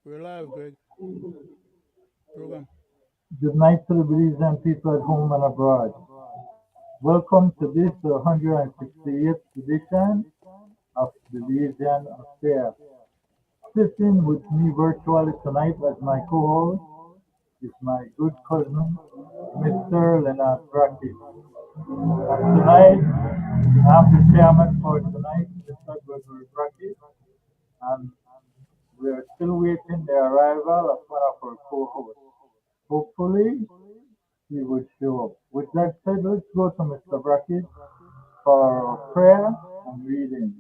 We're live, Greg. Program. Good night to the Belizean people at home and abroad. Welcome to this 168th edition of Belizean Affair. Sitting with me virtually tonight as my co-host is my good cousin, Mr. Leonard Brackett. And tonight, I'm the chairman for tonight, Mr. Gregory Brackett, and we are still waiting the arrival of one of our co-hosts. Hopefully, he would show up. With that said, let's go to Mr. Brackett for prayer and reading.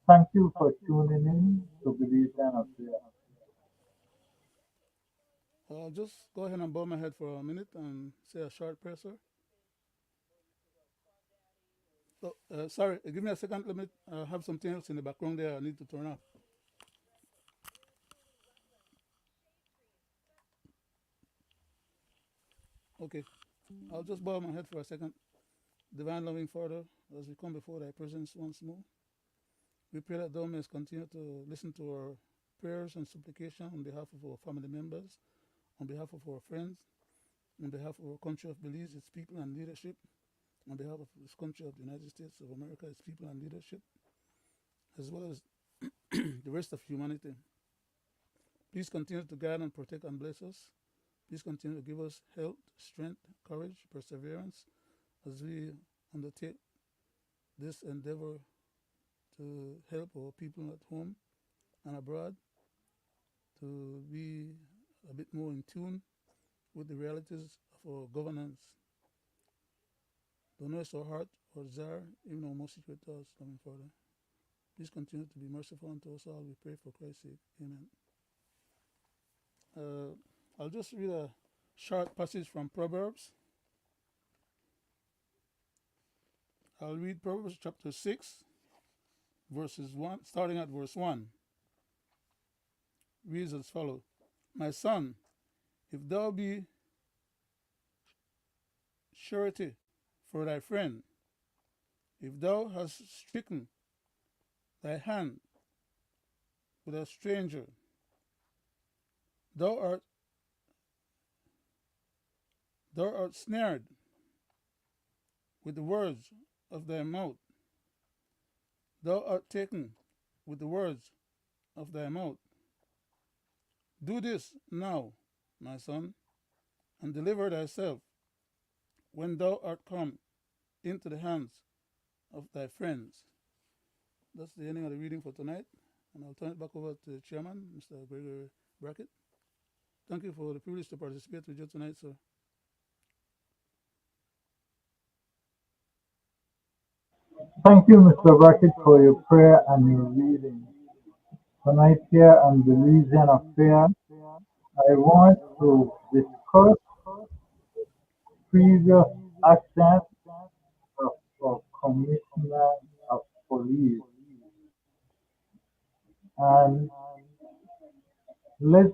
Thank you for tuning in to Belizean Affair. I'll just go ahead and bow my head for a minute and say a short prayer, sir. So, sorry, give me a second. Let me have something else in the background there I need to turn off. Okay, I'll just bow my head for a second. Divine loving Father, as we come before thy presence once more, we pray that thou mayest continue to listen to our prayers and supplication on behalf of our family members, on behalf of our friends, on behalf of our country of Belize, its people and leadership, on behalf of this country of the United States of America, its people and leadership, as well as the rest of humanity. Please continue to guide and protect and bless us. Please continue to give us health, strength, courage, perseverance as we undertake this endeavor to help our people at home and abroad to be a bit more in tune with the realities of our governance. Don't know our heart or desire, even our most secret thoughts, loving Father. Please continue to be merciful unto us all. We pray for Christ's sake. Amen. I'll just read a short passage from Proverbs. I'll read Proverbs chapter 6, verses 1, starting at verse 1. Reads as follows: My son, if thou be surety for thy friend, if thou hast stricken thy hand with a stranger, thou art snared with the words of thy mouth. Thou art taken with the words of thy mouth. Do this now, my son, and deliver thyself when thou art come into the hands of thy friends. That's the ending of the reading for tonight, and I'll turn it back over to the chairman, Mr. Gregory Brackett. Thank you for the privilege to participate with you tonight, sir. Thank you, Mr. Brackett, for your prayer and your reading. Tonight here on the Belizean Affair, I want to discuss previous actions of the Commissioner of Police. And let's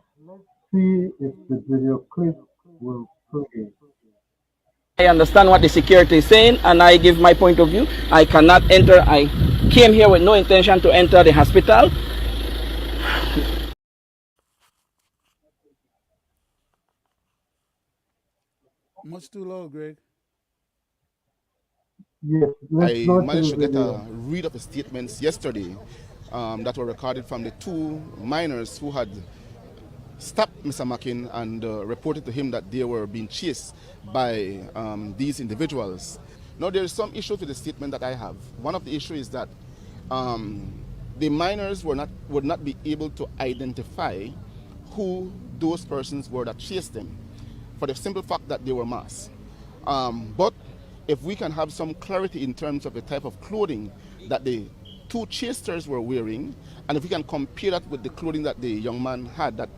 see if the video clip will play. I understand what the security is saying and I give my point of view. I cannot enter. I came here with no intention to enter the hospital. Much too low, Greg. Yes, let's I go to managed the to get video. a read of the statements yesterday that were recorded from the two miners who had stopped Mr. Mackin and reported to him that they were being chased by these individuals. Now, there is some issues with the statement that I have. One of the issues is that um, the miners would not be able to identify who those persons were that chased them, for the simple fact that they were masked. But if we can have some clarity in terms of the type of clothing that the two chasers were wearing, and if we can compare that with the clothing that the young man that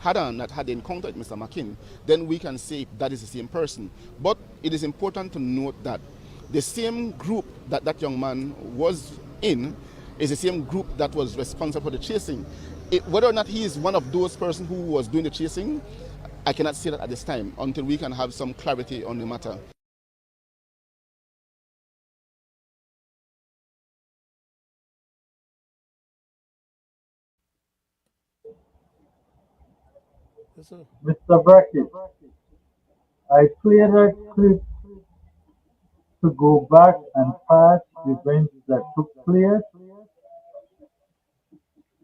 had encountered Mr. McKin, then we can say that is the same person. But it is important to note that the same group that that young man was in is the same group that was responsible for the chasing. Whether or not he is one of those persons who was doing the chasing, I cannot say that at this time until we can have some clarity on the matter. Yes, sir. Mr. Brackett, I played that clip to go back and past events that took place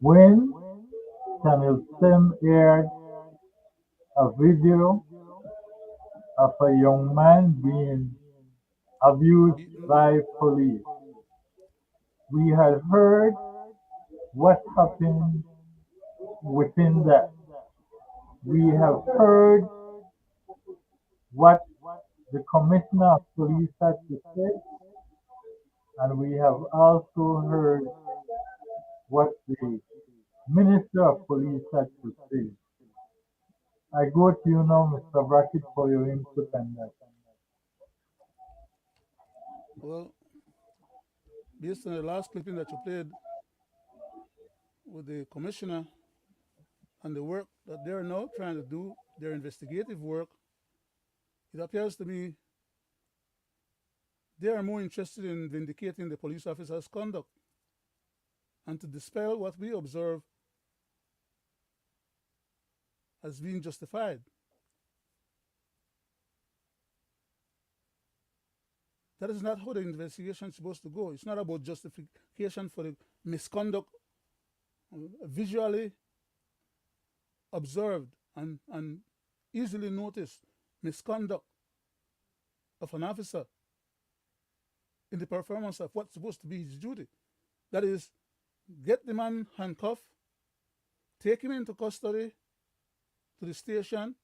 when Channel 7 aired a video of a young man being abused Beaten. by police. We had heard what happened within that. We have heard what the Commissioner of Police had to say, and we have also heard what the Minister of Police had to say. I go to you now, Mr. Brackett, for your input on that. Well, based on the last clipping that you played with the commissioner and the work that they're now trying to do, their investigative work, it appears to me they are more interested in vindicating the police officer's conduct and to dispel what we observe as being justified. That is not how the investigation is supposed to go. It's not about justification for the misconduct visually observed and easily noticed misconduct of an officer in the performance of what's supposed to be his duty. That is, get the man handcuffed, take him into custody to the station,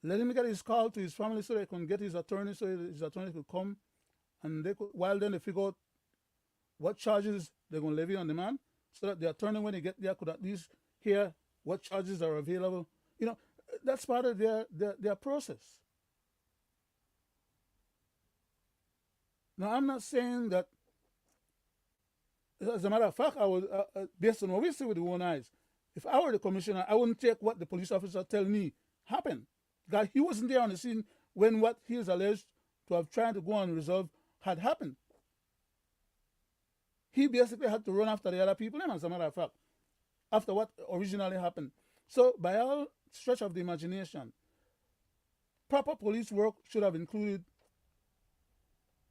let him get his call to his family so they can get his attorney, so his attorney could come, and they could, while then they figure out what charges they're going to levy on the man, so that the attorney, when they get there, could at least hear what charges are available. You know, that's part of their process. Now, I'm not saying that, as a matter of fact, I would, based on what we see with the own eyes, if I were the commissioner, I wouldn't take what the police officer tell me happened. Because he wasn't there on the scene when what he is alleged to have tried to go and resolve had happened. He basically had to run after the other people, as a matter of fact, after what originally happened. So, by all stretch of the imagination, proper police work should have included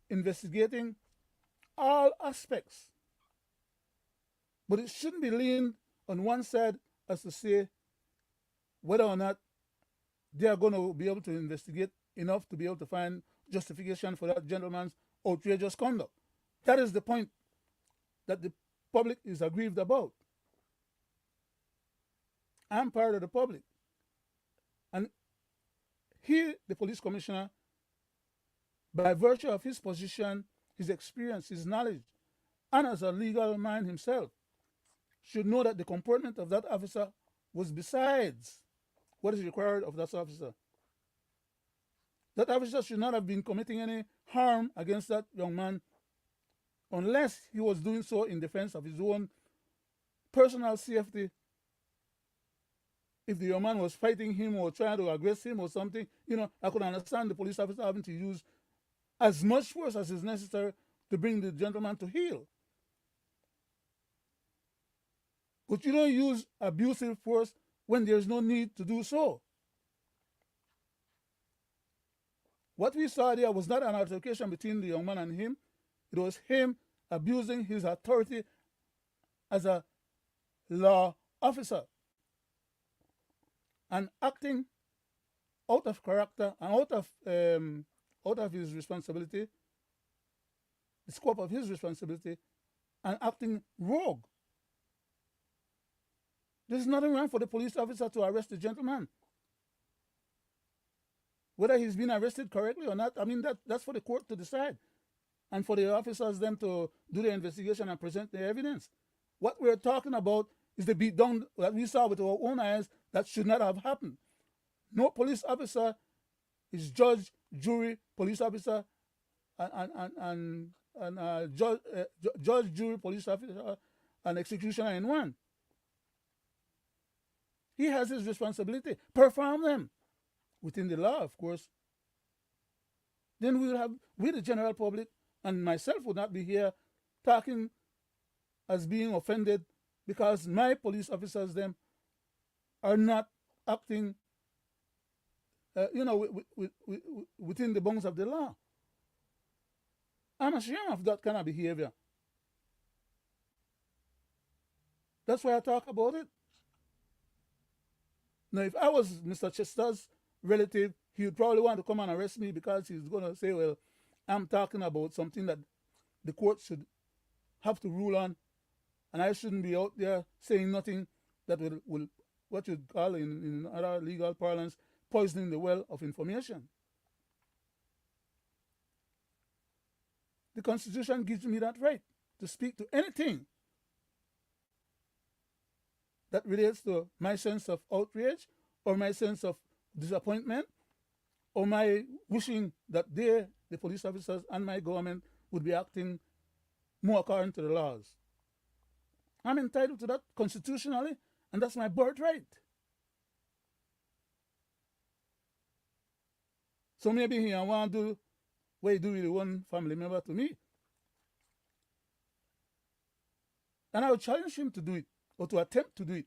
investigating all aspects. But it shouldn't be leaned on one side as to say whether or not they are going to be able to investigate enough to be able to find justification for that gentleman's outrageous conduct. That is the point that the public is aggrieved about. I'm part of the public. And he, the police commissioner, by virtue of his position, his experience, his knowledge, and as a legal man himself, should know that the comportment of that officer was besides what is required of that officer. That officer should not have been committing any harm against that young man unless he was doing so in defense of his own personal safety. If the young man was fighting him or trying to aggress him or something, I could understand the police officer having to use as much force as is necessary to bring the gentleman to heel. But you don't use abusive force when there's no need to do so. What we saw there was not an altercation between the young man and him. It was him abusing his authority as a law officer and acting out of character and out of his responsibility, the scope of his responsibility, and acting rogue. There's nothing wrong for the police officer to arrest the gentleman. Whether he's been arrested correctly or not, that's for the court to decide. And for the officers then to do the investigation and present the evidence. What we're talking about is the beatdown that we saw with our own eyes that should not have happened. No police officer is judge, jury, police officer, and judge, jury, police officer, and executioner in one. He has his responsibility. Perform them within the law, of course. Then we, the general public, and myself would not be here talking as being offended because my police officers them are not acting, within the bounds of the law. I'm ashamed of that kind of behavior. That's why I talk about it. Now, if I was Mr. Chester's relative, he would probably want to come and arrest me because he's going to say, well, I'm talking about something that the court should have to rule on, and I shouldn't be out there saying nothing that will what you'd call in other legal parlance, poisoning the well of information. The Constitution gives me that right to speak to anything that relates to my sense of outrage or my sense of disappointment or my wishing that they, the police officers and my government, would be acting more according to the laws. I'm entitled to that constitutionally, and that's my birthright. So maybe he want to do what he do with one family member to me. And I would challenge him to do it, or to attempt to do it,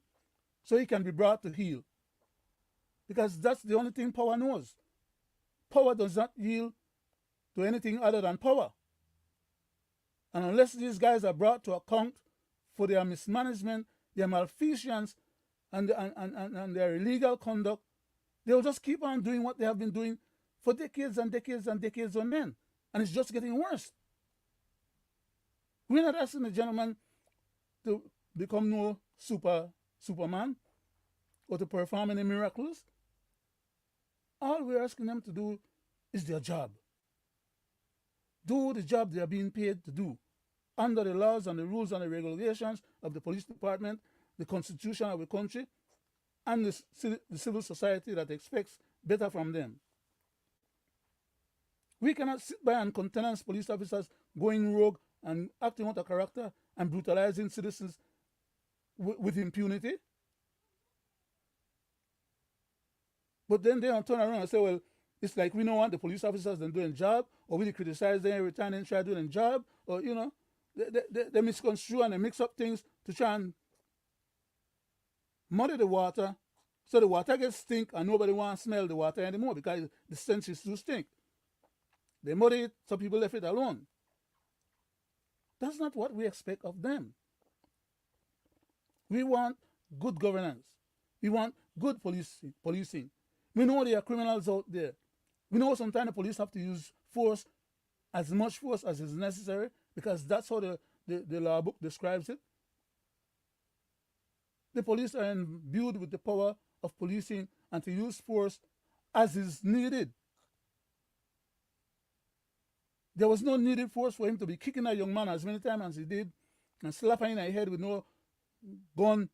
so he can be brought to heel. Because that's the only thing power knows. Power does not yield to anything other than power. And unless these guys are brought to account for their mismanagement, their malfeasance, and their illegal conduct, they will just keep on doing what they have been doing for decades and decades and decades on end. And it's just getting worse. We're not asking the gentleman to become no Superman or to perform any miracles. All we're asking them to do is their job. Do the job they are being paid to do under the laws and the rules and the regulations of the police department, the constitution of the country, and the civil society that expects better from them. We cannot sit by and countenance police officers going rogue and acting out of character and brutalizing citizens with impunity. But then they don't turn around and say, well, it's like we don't want the police officers then doing job, or we criticize them every time they try doing job, or, they misconstrue and they mix up things to try and muddy the water, so the water gets stink and nobody wants to smell the water anymore because the stench is too stink. They muddy it, so people left it alone. That's not what we expect of them. We want good governance. We want good policing. We know there are criminals out there. We know sometimes the police have to use force, as much force as is necessary, because that's how the law book describes it. The police are imbued with the power of policing and to use force as is needed. There was no needed force for him to be kicking a young man as many times as he did and slapping him in the head with no gun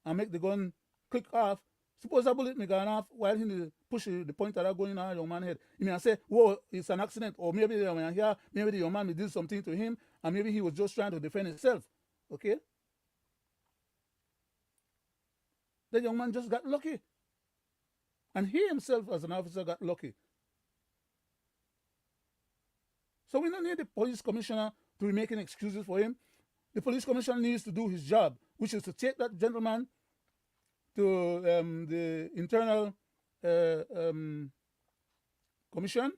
and make the gun click off. Suppose a bullet may go off while he push the pointer that going on a young man's head. He may say, whoa, it's an accident, or maybe the young man here, maybe the young man did something to him, and maybe he was just trying to defend himself. Okay? The young man just got lucky. And he himself, as an officer, got lucky. So we don't need the police commissioner to be making excuses for him. The police commissioner needs to do his job, which is to take that gentleman to the internal commission,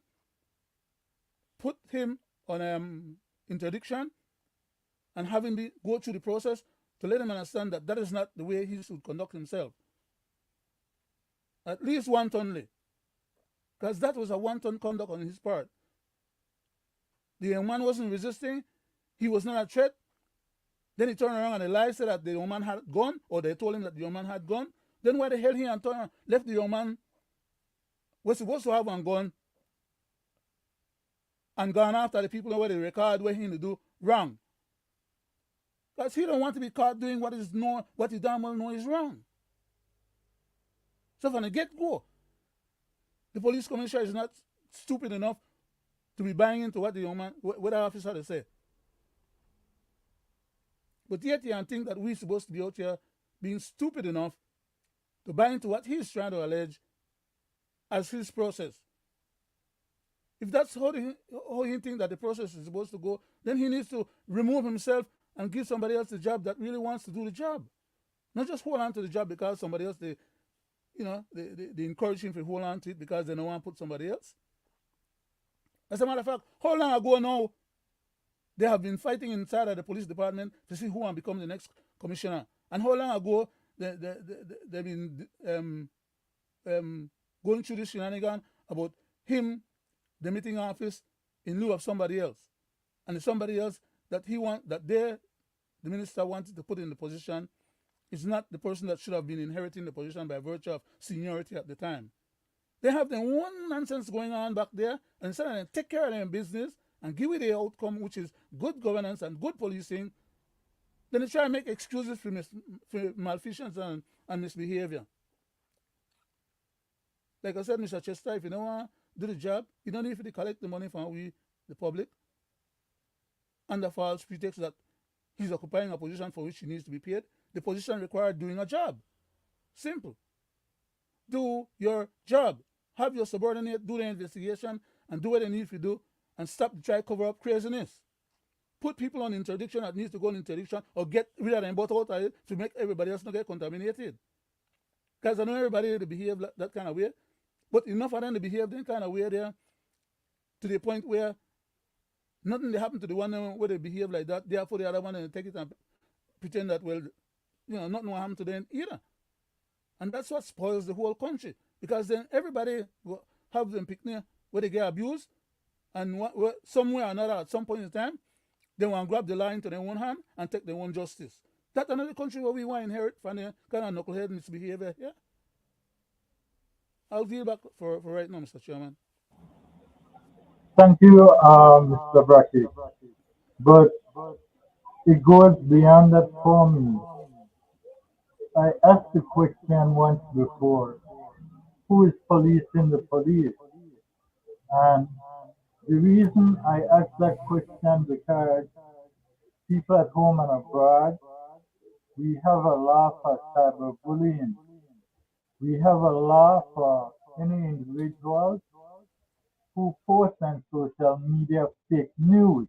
put him on interdiction, and have him go through the process to let him understand that that is not the way he should conduct himself. At least wantonly. Because that was a wanton conduct on his part. The young man wasn't resisting. He was not a threat. Then he turned around and lied, said that the young man had gone, or they told him that the young man had gone. Then why the hell he and turned around, left the young man was supposed to have one gun and gone after the people where they record what he to do wrong. Because he don't want to be caught doing what he damn well know is wrong. So from the get-go, the police commissioner is not stupid enough to be buying into what the young man, what the officer they say. But yet you think that we're supposed to be out here being stupid enough to buy into what he's trying to allege as his process. If that's how he thinks that the process is supposed to go, then he needs to remove himself and give somebody else the job that really wants to do the job. Not just hold on to the job because somebody else, they encourage him to hold on to it because they don't want to put somebody else. As a matter of fact, how long ago now they have been fighting inside of the police department to see who will become the next commissioner? And how long ago they've been going through this shenanigan about him demitting office in lieu of somebody else, and the somebody else that the minister wanted to put in the position is not the person that should have been inheriting the position by virtue of seniority at the time. They have their own nonsense going on back there, and instead of them take care of their business and give it the outcome, which is good governance and good policing, then they try to make excuses for malfeasance and misbehavior. Like I said, Mr. Chester, if you don't want to do the job, you don't need to collect the money from we, the public, under false pretext that he's occupying a position for which he needs to be paid. The position required doing a job. Simple. Do your job. Have your subordinate do the investigation and do what they need to do, and stop to try to cover up craziness. Put people on interdiction that needs to go on interdiction, or get rid of them both out of it to make everybody else not get contaminated. Because I know everybody to behave that kind of way, but enough of them to behave that kind of way there to the point where nothing they happen to the one where they behave like that, therefore the other one and take it and pretend that, well, nothing will happen to them either. And that's what spoils the whole country, because then everybody will have them picnic where they get abused, and somewhere or another at some point in time they want to grab the law into their own hand and take their own justice. That's another country where we want to inherit from the kind of knucklehead misbehavior here. I'll deal back for right now, Mr. Chairman. Thank you, Mr. Brackett. But it goes beyond that for me. I asked the question once before, who is policing the police? And the reason I asked that question because people at home and abroad, we have a law for cyberbullying. We have a law for any individuals who post on social media fake news.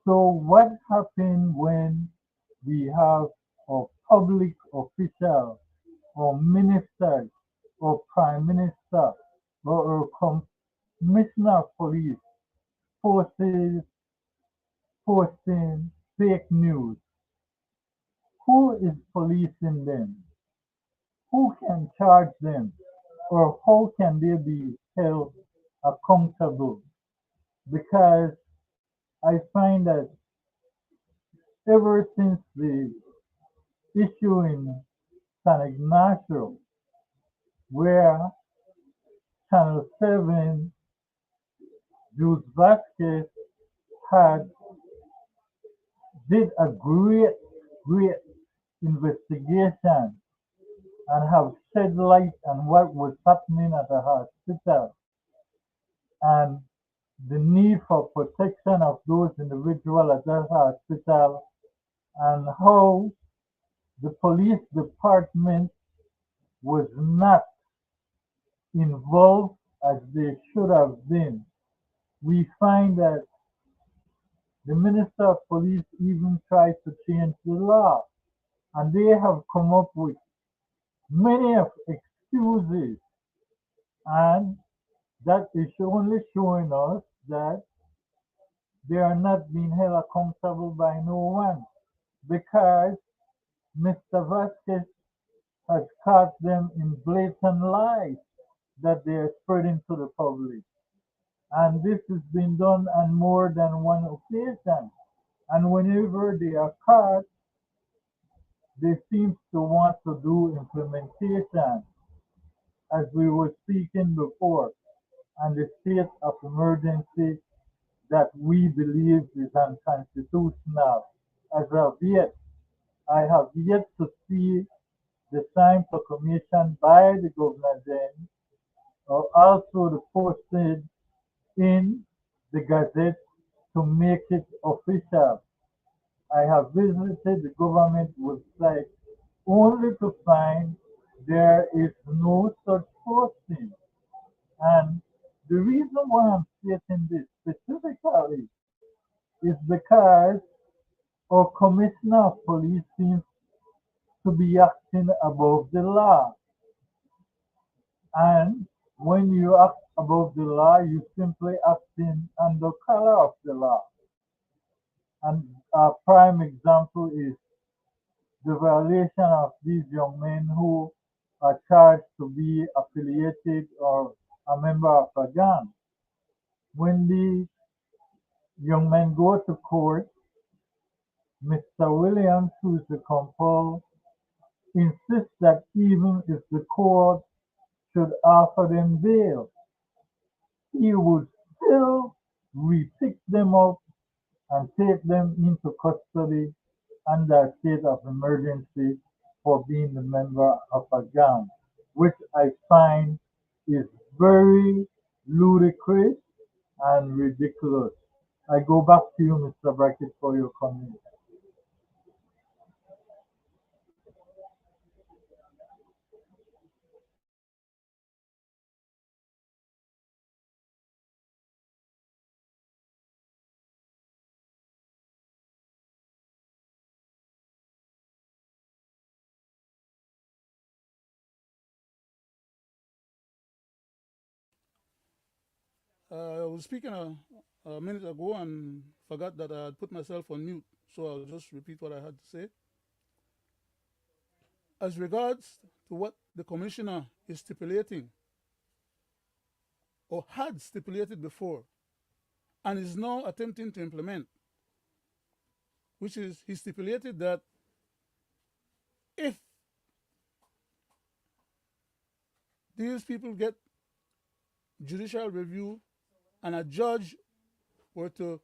So what happens when we have a public official or minister or prime minister or a commissioner of police posting fake news? Who is policing them? Who can charge them? Or how can they be held accountable? Because I find that ever since the issue in San Ignacio, where Channel 7, Jules Vasquez had did a great investigation and have shed light on what was happening at the hospital and the need for protection of those individuals at that hospital, and how the police department was not involved as they should have been. We find that the Minister of Police even tried to change the law, and they have come up with many of excuses, and that is only showing us that they are not being held accountable by no one, because Mr. Vasquez has caught them in blatant lies that they are spreading to the public. And this has been done on more than one occasion. And whenever they are caught, they seem to want to do implementation, as we were speaking before, and the state of emergency that we believe is unconstitutional. As of yet, I have yet to see the signed proclamation by the governor then, or also the posted in the Gazette to make it official. I have visited the government website only to find there is no such posting. And the reason why I'm stating this specifically is because our commissioner of police seems to be acting above the law. And when you act above the law, you simply acting under color of the law. And a prime example is the violation of these young men who are charged to be affiliated or a member of a gang. When the young men go to court, Mr. Williams, who is the compel, insists that even if the court should offer them bail, he would still re-pick them up and take them into custody under a state of emergency for being a member of a gang, which I find is very ludicrous and ridiculous. I go back to you, Mr. Brackett, for your comment. I was speaking a minute ago and forgot that I had put myself on mute, so I'll just repeat what I had to say. As regards to what the commissioner is stipulating, or had stipulated before, and is now attempting to implement, which is he stipulated that if these people get judicial review and a judge were to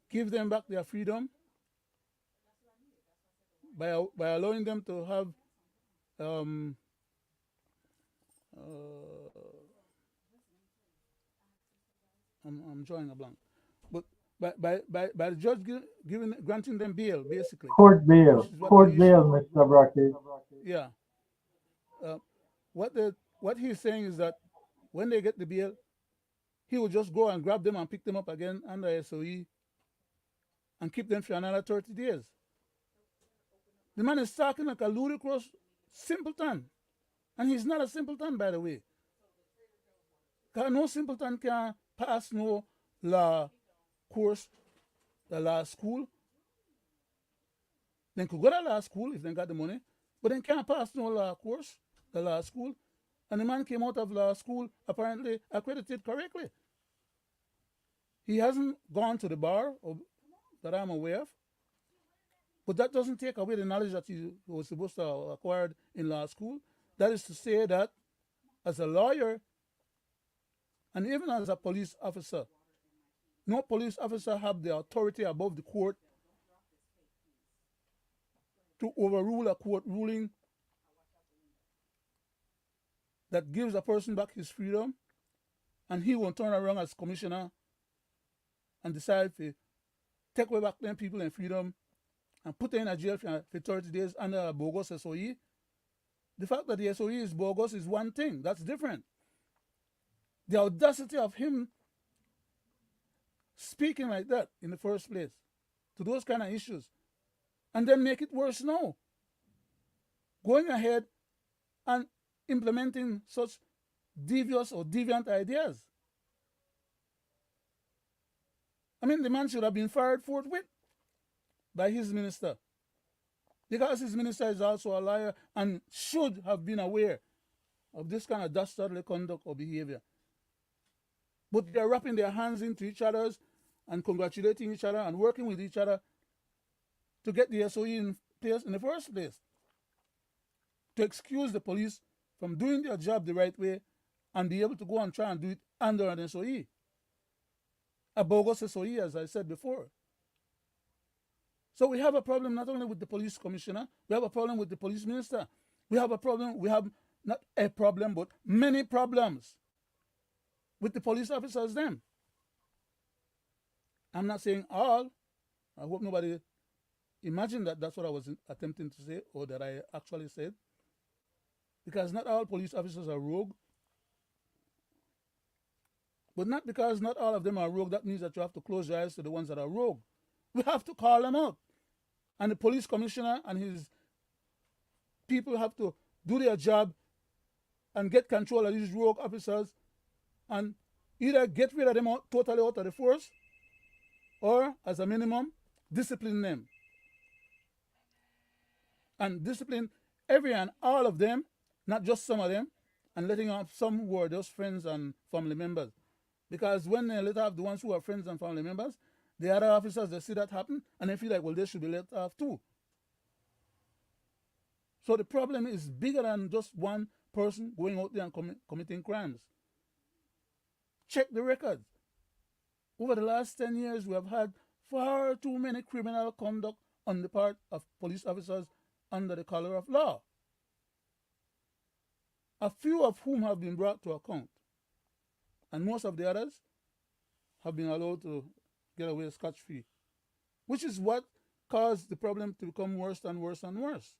give them back their freedom by allowing them to have I'm drawing a blank, but by the judge granting them bail, basically. Court bail, Mr. Brackett. Yeah. What he's saying is that when they get the bail, he will just go and grab them and pick them up again under SOE and keep them for another 30 days. The man is talking like a ludicrous simpleton. And he's not a simpleton, by the way. Because no simpleton can pass no law course, the law school. They could go to law school if they got the money, but they can't pass no law course, the law school. And the man came out of law school apparently accredited correctly. He hasn't gone to the bar that I'm aware of, but that doesn't take away the knowledge that he was supposed to have acquired in law school. That is to say that as a lawyer, and even as a police officer, no police officer have the authority above the court to overrule a court ruling that gives a person back his freedom, and he will turn around as commissioner and decide to take away back them people in freedom and put them in a jail for 30 days under a bogus SOE. The fact that the SOE is bogus is one thing. That's different. The audacity of him speaking like that in the first place to those kind of issues, and then make it worse now. Going ahead and implementing such devious or deviant ideas. I mean, the man should have been fired forthwith by his minister, because his minister is also a liar and should have been aware of this kind of dastardly conduct or behavior. But they're wrapping their hands into each other's and congratulating each other and working with each other to get the SOE in place in the first place, to excuse the police from doing their job the right way and be able to go and try and do it under an SOE. A bogus SOE, as I said before. So we have a problem not only with the police commissioner, we have a problem with the police minister. We have not a problem, but many problems with the police officers then. I'm not saying all. I hope nobody imagined that that's what I was attempting to say or that I actually said. Because not all police officers are rogue. But not because not all of them are rogue, that means that you have to close your eyes to the ones that are rogue. We have to call them out. And the police commissioner and his people have to do their job and get control of these rogue officers and either get rid of them totally out of the force or, as a minimum, discipline them. And discipline every and all of them, not just some of them, and letting off some who are just friends and family members. Because when they let off the ones who are friends and family members, the other officers, they see that happen and they feel like, well, they should be let off too. So the problem is bigger than just one person going out there and committing crimes. Check the records. Over the last 10 years, we have had far too many criminal conduct on the part of police officers under the color of law, a few of whom have been brought to account, and most of the others have been allowed to get away scot-free, which is what caused the problem to become worse and worse and worse.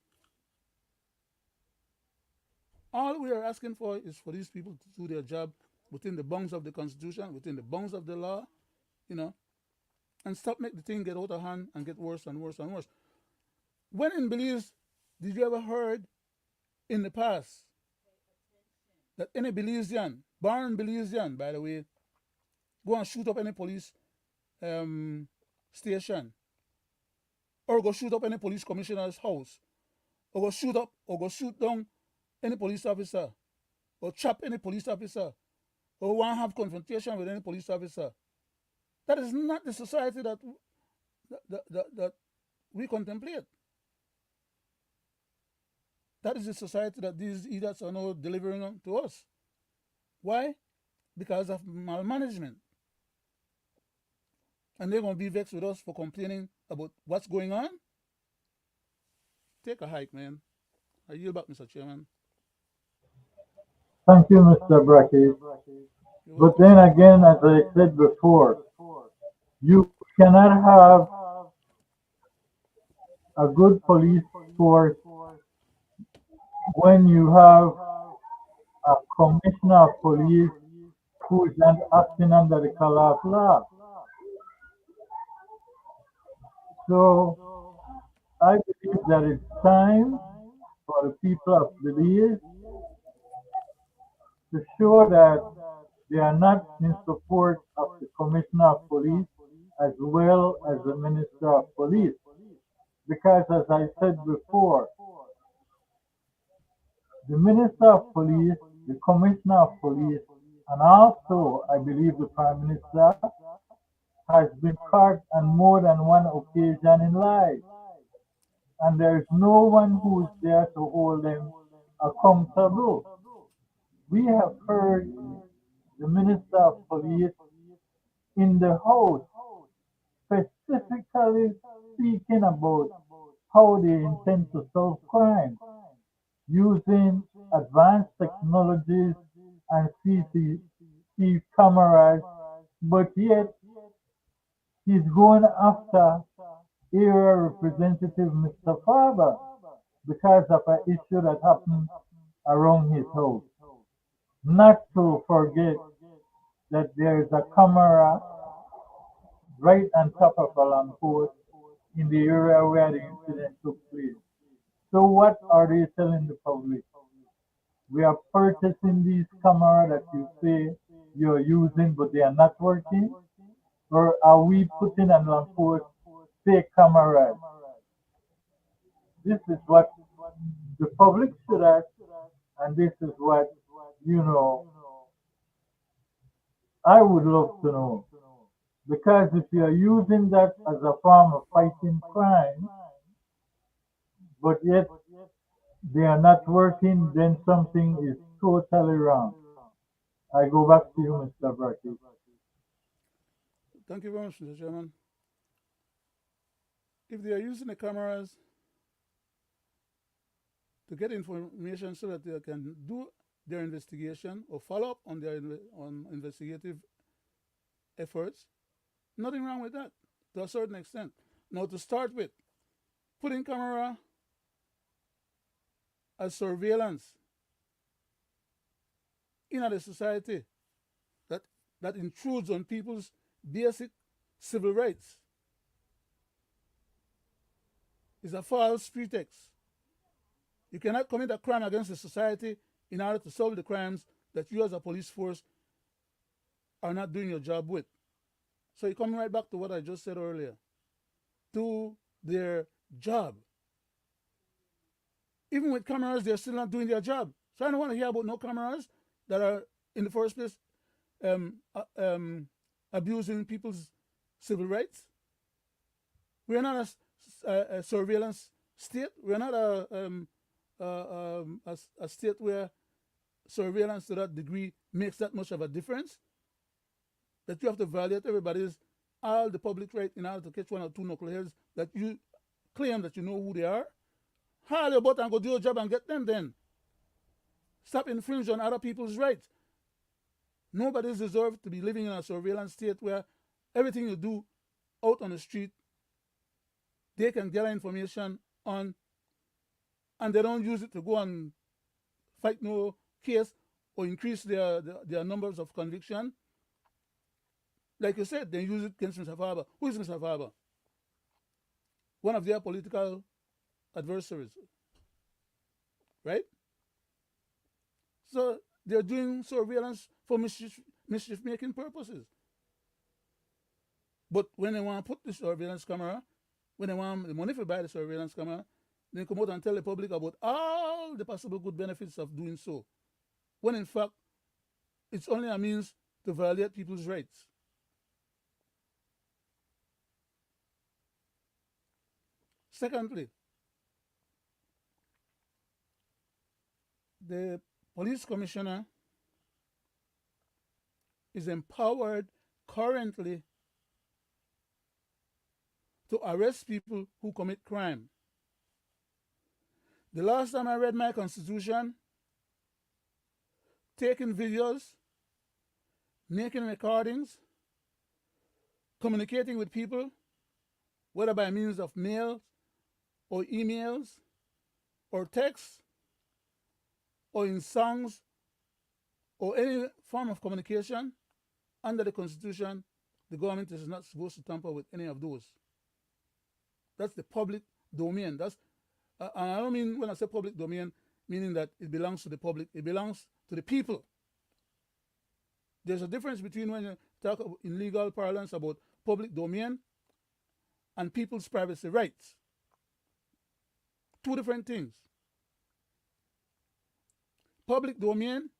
All we are asking for is for these people to do their job within the bounds of the Constitution, within the bounds of the law, and stop make the thing get out of hand and get worse and worse and worse. When in Belize, did you ever heard in the past that any Belizean, born Belizean, by the way, go and shoot up any police station, or go shoot up any police commissioner's house, or go shoot down any police officer, or chop any police officer, or want to have confrontation with any police officer? That is not the society that we contemplate. That is the society that these idiots are now delivering to us. Why? Because of malmanagement. And they're going to be vexed with us for complaining about what's going on? Take a hike, man. I yield back, Mr. Chairman. Thank you, Mr. Brackett. But then again, as I said before, you cannot have a good police force when you have a commissioner of police who is not acting under the color of law. So I believe that it's time for the people of Belize to show that they are not in support of the Commissioner of Police as well as the Minister of Police. Because as I said before, the Minister of Police, the Commissioner of Police, and also I believe the Prime Minister has been caught on more than one occasion in lies. And there is no one who is there to hold them accountable. We have heard the Minister of Police in the House specifically speaking about how they intend to solve crime using advanced technologies and CCTV cameras, but yet he's going after area representative Mr. Faber because of an issue that happened around his house. Not to forget that there is a camera right on top of a lamppost in the area where the incident took place. So what are they telling the public? We are purchasing these cameras that you say you're using, but they are not working? Or are we putting on lamppost fake cameras? This is what the public should ask, and this is what, I would love to know. Because if you are using that as a form of fighting crime, but yet they are not working, then something is totally wrong. I go back to you, Mr. Brackett. Thank you very much, Mr. Chairman. If they are using the cameras to get information so that they can do their investigation or follow up on their investigative efforts, nothing wrong with that to a certain extent. Now, to start with, putting camera as surveillance in a society that intrudes on people's basic civil rights is a false pretext. You cannot commit a crime against the society in order to solve the crimes that you as a police force are not doing your job with. So you're coming right back to what I just said earlier. Do their job. Even with cameras, they're still not doing their job. So I don't want to hear about no cameras that are, in the first place, abusing people's civil rights. We're not a surveillance state. We're not a state where surveillance to that degree makes that much of a difference. That you have to violate everybody's, all the public right in order to catch one or two knuckleheads that you claim that you know who they are. Haul your butt and go do your job and get them then. Stop infringing on other people's rights. Nobody's deserved to be living in a surveillance state where everything you do out on the street, they can gather information on, and they don't use it to go and fight no case or increase their numbers of conviction. Like you said, they use it against Mr. Faber. Who is Mr. Faber? One of their political adversaries, right? So they're doing surveillance for mischief-making purposes. But when they want to put the surveillance camera, when they want the money to buy the surveillance camera, they come out and tell the public about all the possible good benefits of doing so, when in fact, it's only a means to violate people's rights. Secondly, the police commissioner is empowered currently to arrest people who commit crime. The last time I read my constitution, taking videos, making recordings, communicating with people, whether by means of mail or emails or text or in songs or any form of communication under the Constitution, the government is not supposed to tamper with any of those. That's the public domain. That's and I don't mean when I say public domain, meaning that it belongs to the public. It belongs to the people. There's a difference between when you talk in legal parlance about public domain and people's privacy rights. Two different things. Public domain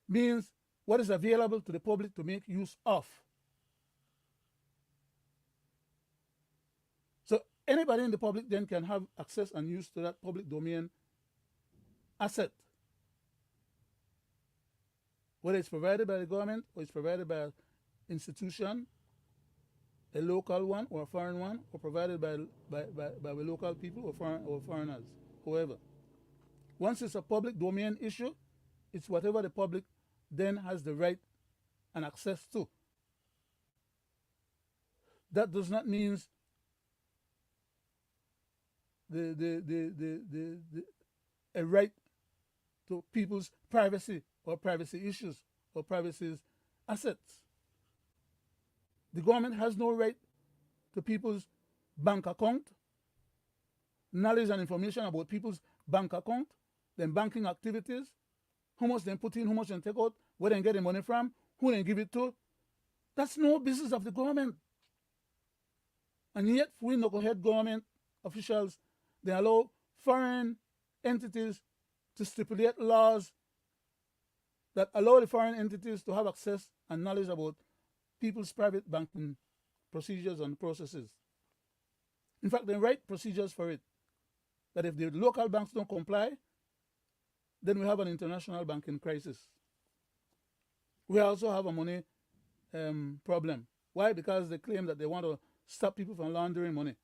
means what is available to the public to make use of. So anybody in the public then can have access and use to that public domain asset. Whether it's provided by the government or it's provided by an institution, a local one or a foreign one, or provided by the local people or foreigners, whoever. Once it's a public domain issue, it's whatever the public then has the right and access to. That does not mean a right to people's privacy or privacy issues or privacy assets. The government has no right to people's bank account, knowledge and information about people's bank account, their banking activities, how much they put in, how much they take out, where they get the money from, who they give it to. That's no business of the government. And yet, we knucklehead government officials, they allow foreign entities to stipulate laws that allow the foreign entities to have access and knowledge about people's private banking procedures and processes. In fact, they write procedures for it, that if the local banks don't comply, then we have an international banking crisis. We also have a money problem. Why? Because they claim that they want to stop people from laundering money.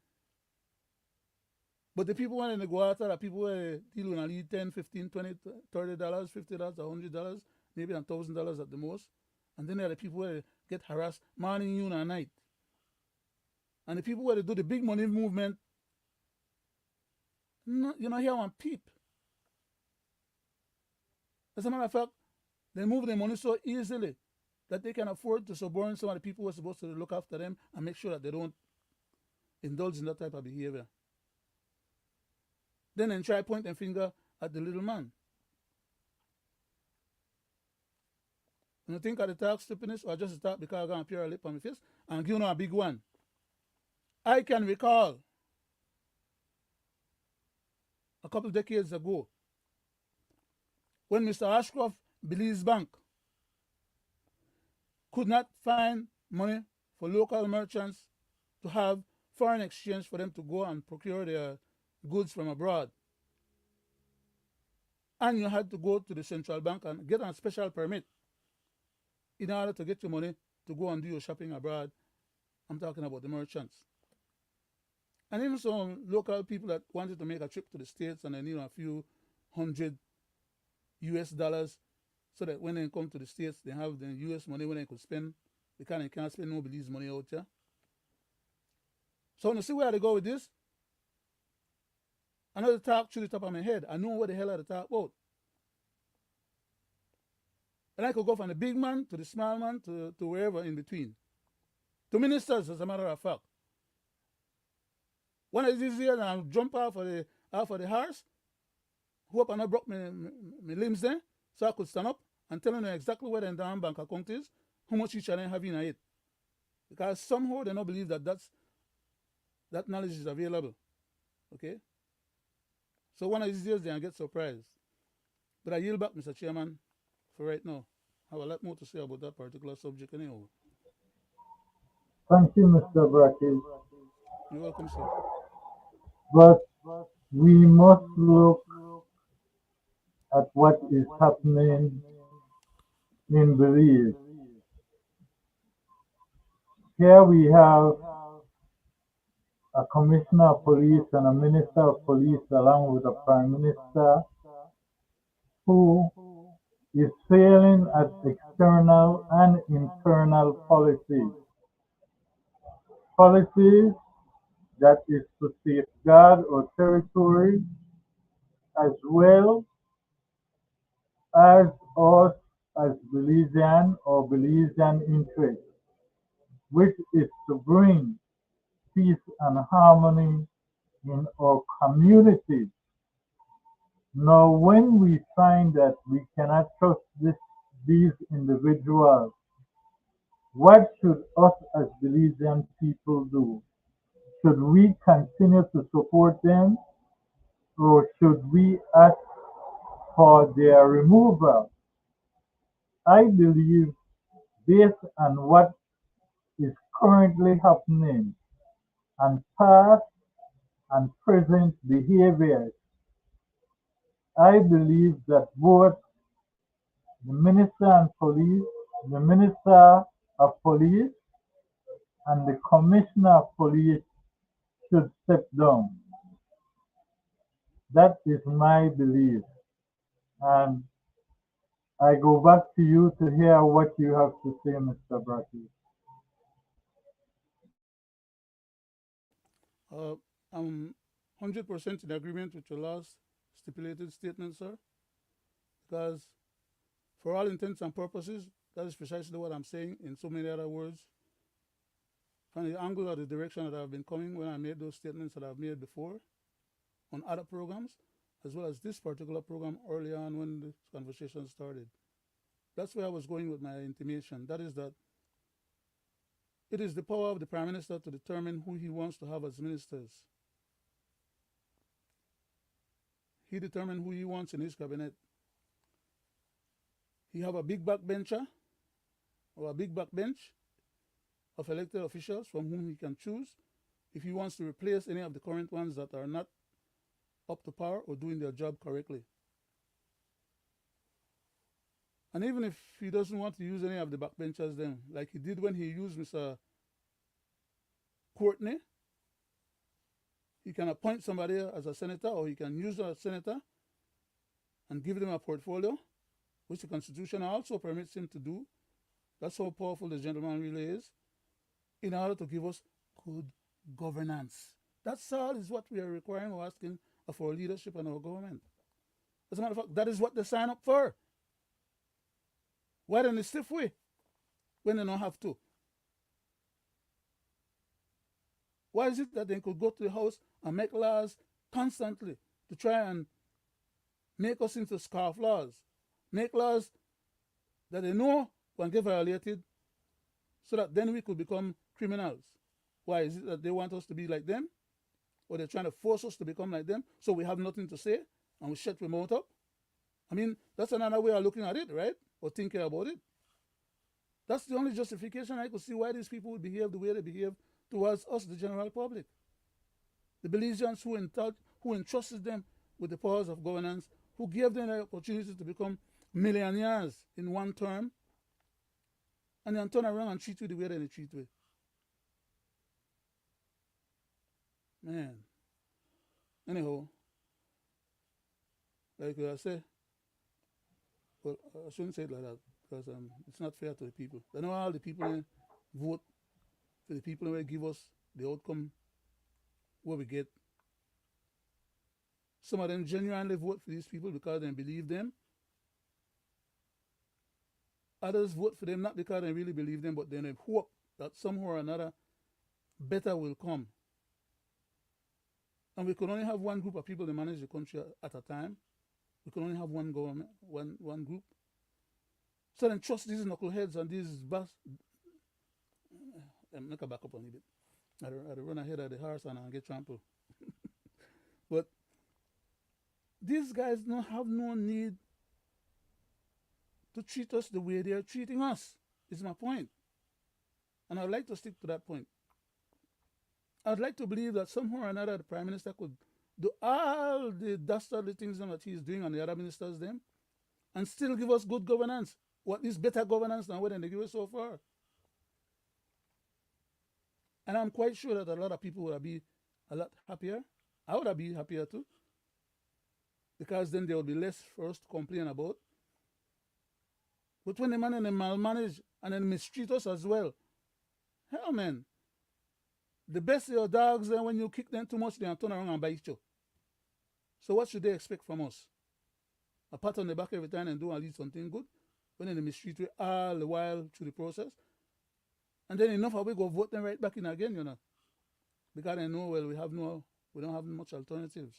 But the people when they go after are people who deal with only $10, $15, $20, $30, $50, $100, maybe $1,000 at the most. And then there are the people where they get harassed morning, noon, and night. And the people where they do the big money movement, no, you don't hear one peep. As a matter of fact, they move their money so easily that they can afford to suborn some of the people who are supposed to look after them and make sure that they don't indulge in that type of behavior. Then try pointing finger at the little man. You think of the talk stupidness or just the talk because I'm going to appear a lip on my face and give you a big one. I can recall a couple of decades ago when Mr. Ashcroft Belize Bank could not find money for local merchants to have foreign exchange for them to go and procure their goods from abroad. And you had to go to the central bank and get a special permit in order to get your money to go and do your shopping abroad. I'm talking about the merchants. And even some local people that wanted to make a trip to the States and they need a few $100 US so that when they come to the States, they have the US money when they could spend, because they can't spend no Belize money out there. So when you see where they go with this, another talk through the top of my head. I know what the hell I talk about. And I could go from the big man to the small man to wherever in between. To ministers, as a matter of fact. One of these years, I jump off of the horse, hope I not broke my limbs there, so I could stand up and tell them exactly where the damn bank account is, how much each of them have in it. Because somehow they don't believe that that knowledge is available. Okay? So one of these years, they'll get surprised. But I yield back, Mr. Chairman, for right now. I have a lot more to say about that particular subject anyhow. Thank you, Mr. Brackett. You're welcome, sir. But we must look at what is happening in Belize. Here we have a commissioner of police and a minister of police along with a prime minister who is failing at external and internal policies. Policies that is to safeguard our territory as well as us as Belizean or Belizean interests, which is to bring peace and harmony in our communities. Now, when we find that we cannot trust these individuals, what should us as Belizean people do? Should we continue to support them, or should we ask for their removal? I believe, based on what is currently happening and past and present behaviors, I believe that both the Minister of Police and the Commissioner of Police should step down. That is my belief. And I go back to you to hear what you have to say, Mr. Brackett. I'm 100% in agreement with your last stipulated statement, sir, because for all intents and purposes, that is precisely what I'm saying in so many other words. From the angle or the direction that I've been coming when I made those statements that I've made before on other programs, as well as this particular program early on when the conversation started. That's where I was going with my intimation. That is that it is the power of the Prime Minister to determine who he wants to have as ministers. He determined who he wants in his cabinet. He have a big backbencher or a big backbench of elected officials from whom he can choose if he wants to replace any of the current ones that are not up to par or doing their job correctly. And even if he doesn't want to use any of the backbenchers then, like he did when he used Mr. Courtney, he can appoint somebody as a senator, or he can use a senator and give them a portfolio, which the Constitution also permits him to do. That's how powerful the gentleman really is, in order to give us good governance. That's all is what we are requiring or asking of our leadership and our government. As a matter of fact, that is what they sign up for. Why in a stiff way when they don't have to? Why is it that they could go to the house and make laws constantly to try and make us into scarf laws, make laws that they know when get violated, so that then we could become criminals? Why is it that they want us to be like them, or they're trying to force us to become like them, so we have nothing to say and we shut our mouth up? I mean, that's another way of looking at it, right? Or thinking about it. That's the only justification I could see why these people would behave the way they behave towards us, the general public. The Belizeans who entrusted them with the powers of governance, who gave them the opportunity to become millionaires in one term, and then turn around and treat you the way they treat you. Man. Anyhow, like I say, well, I shouldn't say it like that, because it's not fair to the people. I know all the people vote for the people who give us the outcome what we get. Some of them genuinely vote for these people because they believe them. Others vote for them not because they really believe them, but then they hope that somehow or another better will come. And we can only have one group of people that manage the country at a time. We can only have one government, one group. So then trust these knuckleheads and these I'm not going to back up on it. I'd run ahead of the horse and I'll get trampled. But these guys don't have no need to treat us the way they are treating us, is my point. And I'd like to stick to that point. I'd like to believe that somehow or another the Prime Minister could do all the dastardly things that he's doing and the other ministers them, and still give us good governance. What is better governance than what they give us so far? And I'm quite sure that a lot of people would be a lot happier. I would be happier too, because then there would be less for us to complain about. But when they manage and malmanage and then mistreat us as well, hell man, the best of your dogs, then when you kick them too much, they'll turn around and bite you. So what should they expect from us? A pat on the back every time and do at least something good, when they mistreat you all the while through the process? And then enough of we go vote them right back in again, you know. Because they know, well, we don't have much alternatives.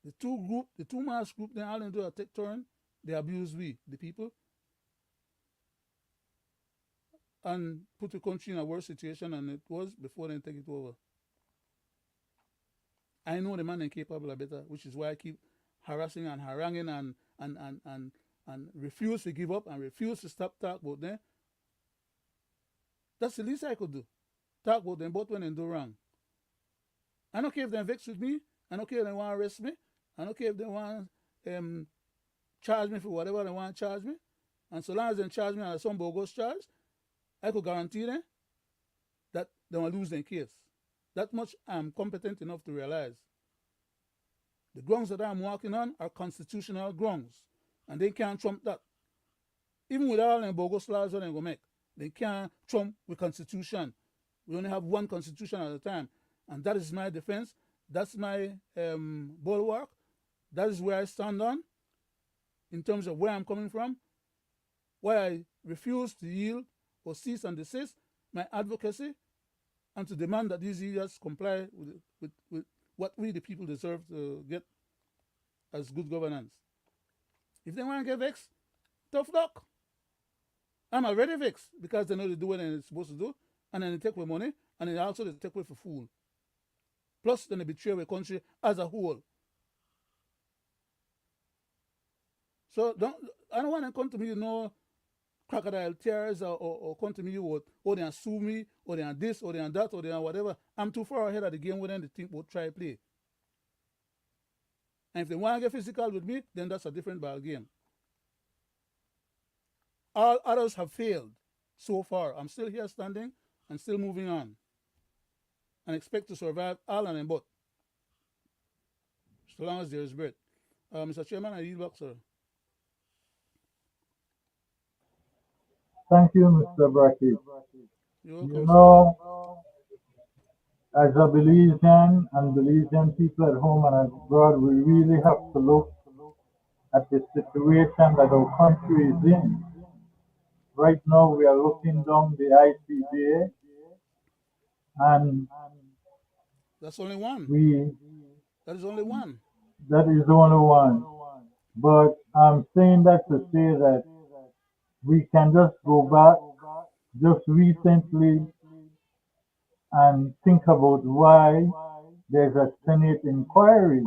The two mass group, they all do a take turn, they abuse we, the people, and put the country in a worse situation than it was before they take it over. I know the man is capable of better, which is why I keep harassing and haranguing and refuse to give up and refuse to stop talk about them. That's the least I could do. Talk about them both when they do wrong. I don't care if they're vexed with me. I don't care if they want to arrest me. I don't care if they want to charge me for whatever they want to charge me. And so long as they charge me on some bogus charge, I could guarantee them that they will lose their case. That much I'm competent enough to realize. The grounds that I'm working on are constitutional grounds, and they can't trump that. Even with all them bogus laws that they're going to make, they can't trump the Constitution. We only have one Constitution at a time, and that is my defense. That's my bulwark. That is where I stand on in terms of where I'm coming from, why I refuse to yield or cease and desist my advocacy, and to demand that these idiots comply with what we, the people, deserve to get as good governance. If they want to get vexed, tough luck. I'm already vexed because they know they do what they're supposed to do, and then they take away money, and then also they take away for food. Plus, then they betray the country as a whole. So I don't want to come to me, crocodile tears or come to me with, or they sue me, or they are this, or they are that, or they are whatever. I'm too far ahead of the game when they think about try play. And if they want to get physical with me, then that's a different ball game. All others have failed so far. I'm still here standing and still moving on, and expect to survive all of them, but so long as there is breath. Mr. Chairman, I yield back, sir. Thank you, Mr. Brackett. You're welcome, You sir. know, as a Belizean and Belizean people at home and abroad, we really have to look at the situation that our country is in. Right now, we are looking down the ICJ and That's only one. we That is only one. that is the only one. But I'm saying that to say that we can just go back just recently and think about why there's a Senate inquiry.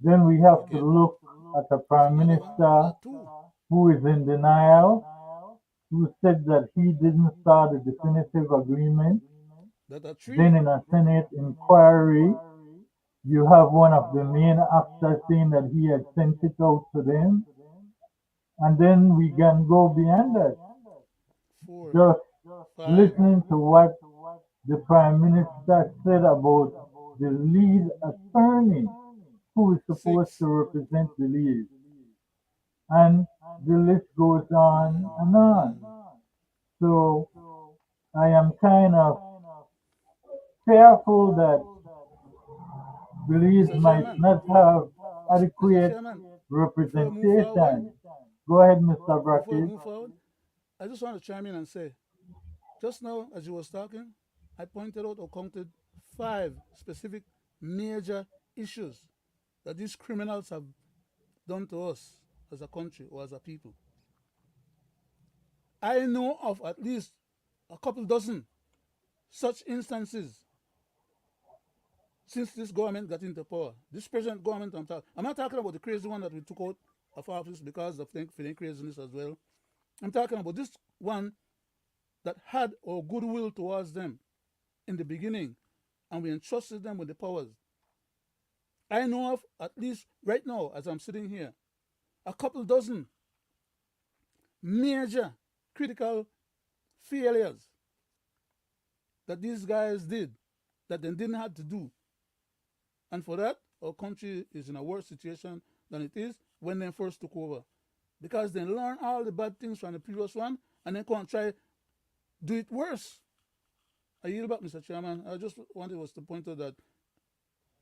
Then we have to Okay. look at a There's prime another one. minister That too. who is in denial, who said that he didn't start a definitive agreement. That are Then three. in a Senate inquiry, you have one of the main actors saying that he had sent it out to them. And then we can go beyond that. Four. Just Five. listening to what the Prime Minister said about the lead attorney who is supposed Six. to represent the lead. And the list goes on and on. So I am kind of fearful that Belize Mr. might Chairman. not have Mr. adequate Chairman. Before I move forward, representation. Go ahead, Mr. before I Brackett. move forward, I just want to chime in and say, just now as you was talking, I pointed out or counted 5 specific major issues that these criminals have done to us as a country or as a people. I know of at least a couple dozen such instances since this government got into power. This present government I'm not talking about the crazy one that we took out of office because of feeling craziness as well. I'm talking about this one that had our goodwill towards them in the beginning, and we entrusted them with the powers. I know of at least right now, as I'm sitting here, a couple dozen major critical failures that these guys did that they didn't have to do. And for that, our country is in a worse situation than it is when they first took over. Because they learn all the bad things from the previous one and then come and try do it worse. I yield back, Mr. Chairman. I just wanted was to point out that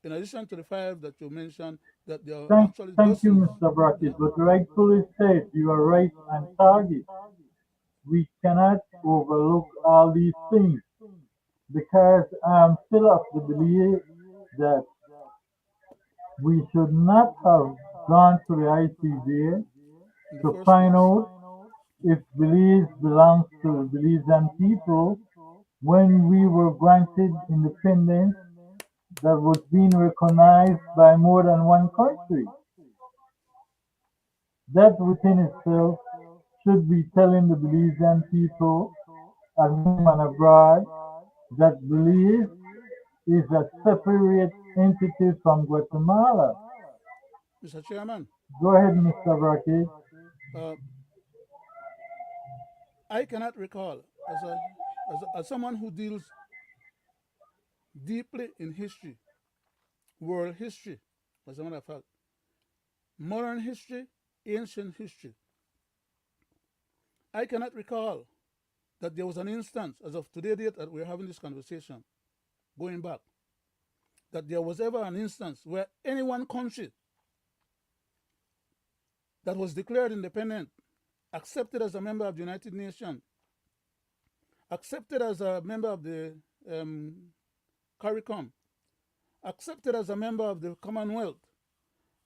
in addition to the 5 that you mentioned, that there are actually Thank you, dozens. Mr. Yeah. Brackett. But rightfully said, you are right on target. We cannot overlook all these things because I'm still of the belief that we should not have gone to the ICJ In the to first find place. out if Belize belongs to the Belizean people when we were granted independence that was being recognized by more than one country. That within itself should be telling the Belizean people at home and abroad that Belize is a separate entity from Guatemala. Mr. Chairman, Go ahead, Mr. Brackett. uh, I cannot recall, as someone who deals deeply in history, world history, as a matter of fact, modern history, ancient history, I cannot recall that there was an instance, as of today date that we're having this conversation, going back, that there was ever an instance where any one country that was declared independent, accepted as a member of the United Nations, accepted as a member of the CARICOM, accepted as a member of the Commonwealth,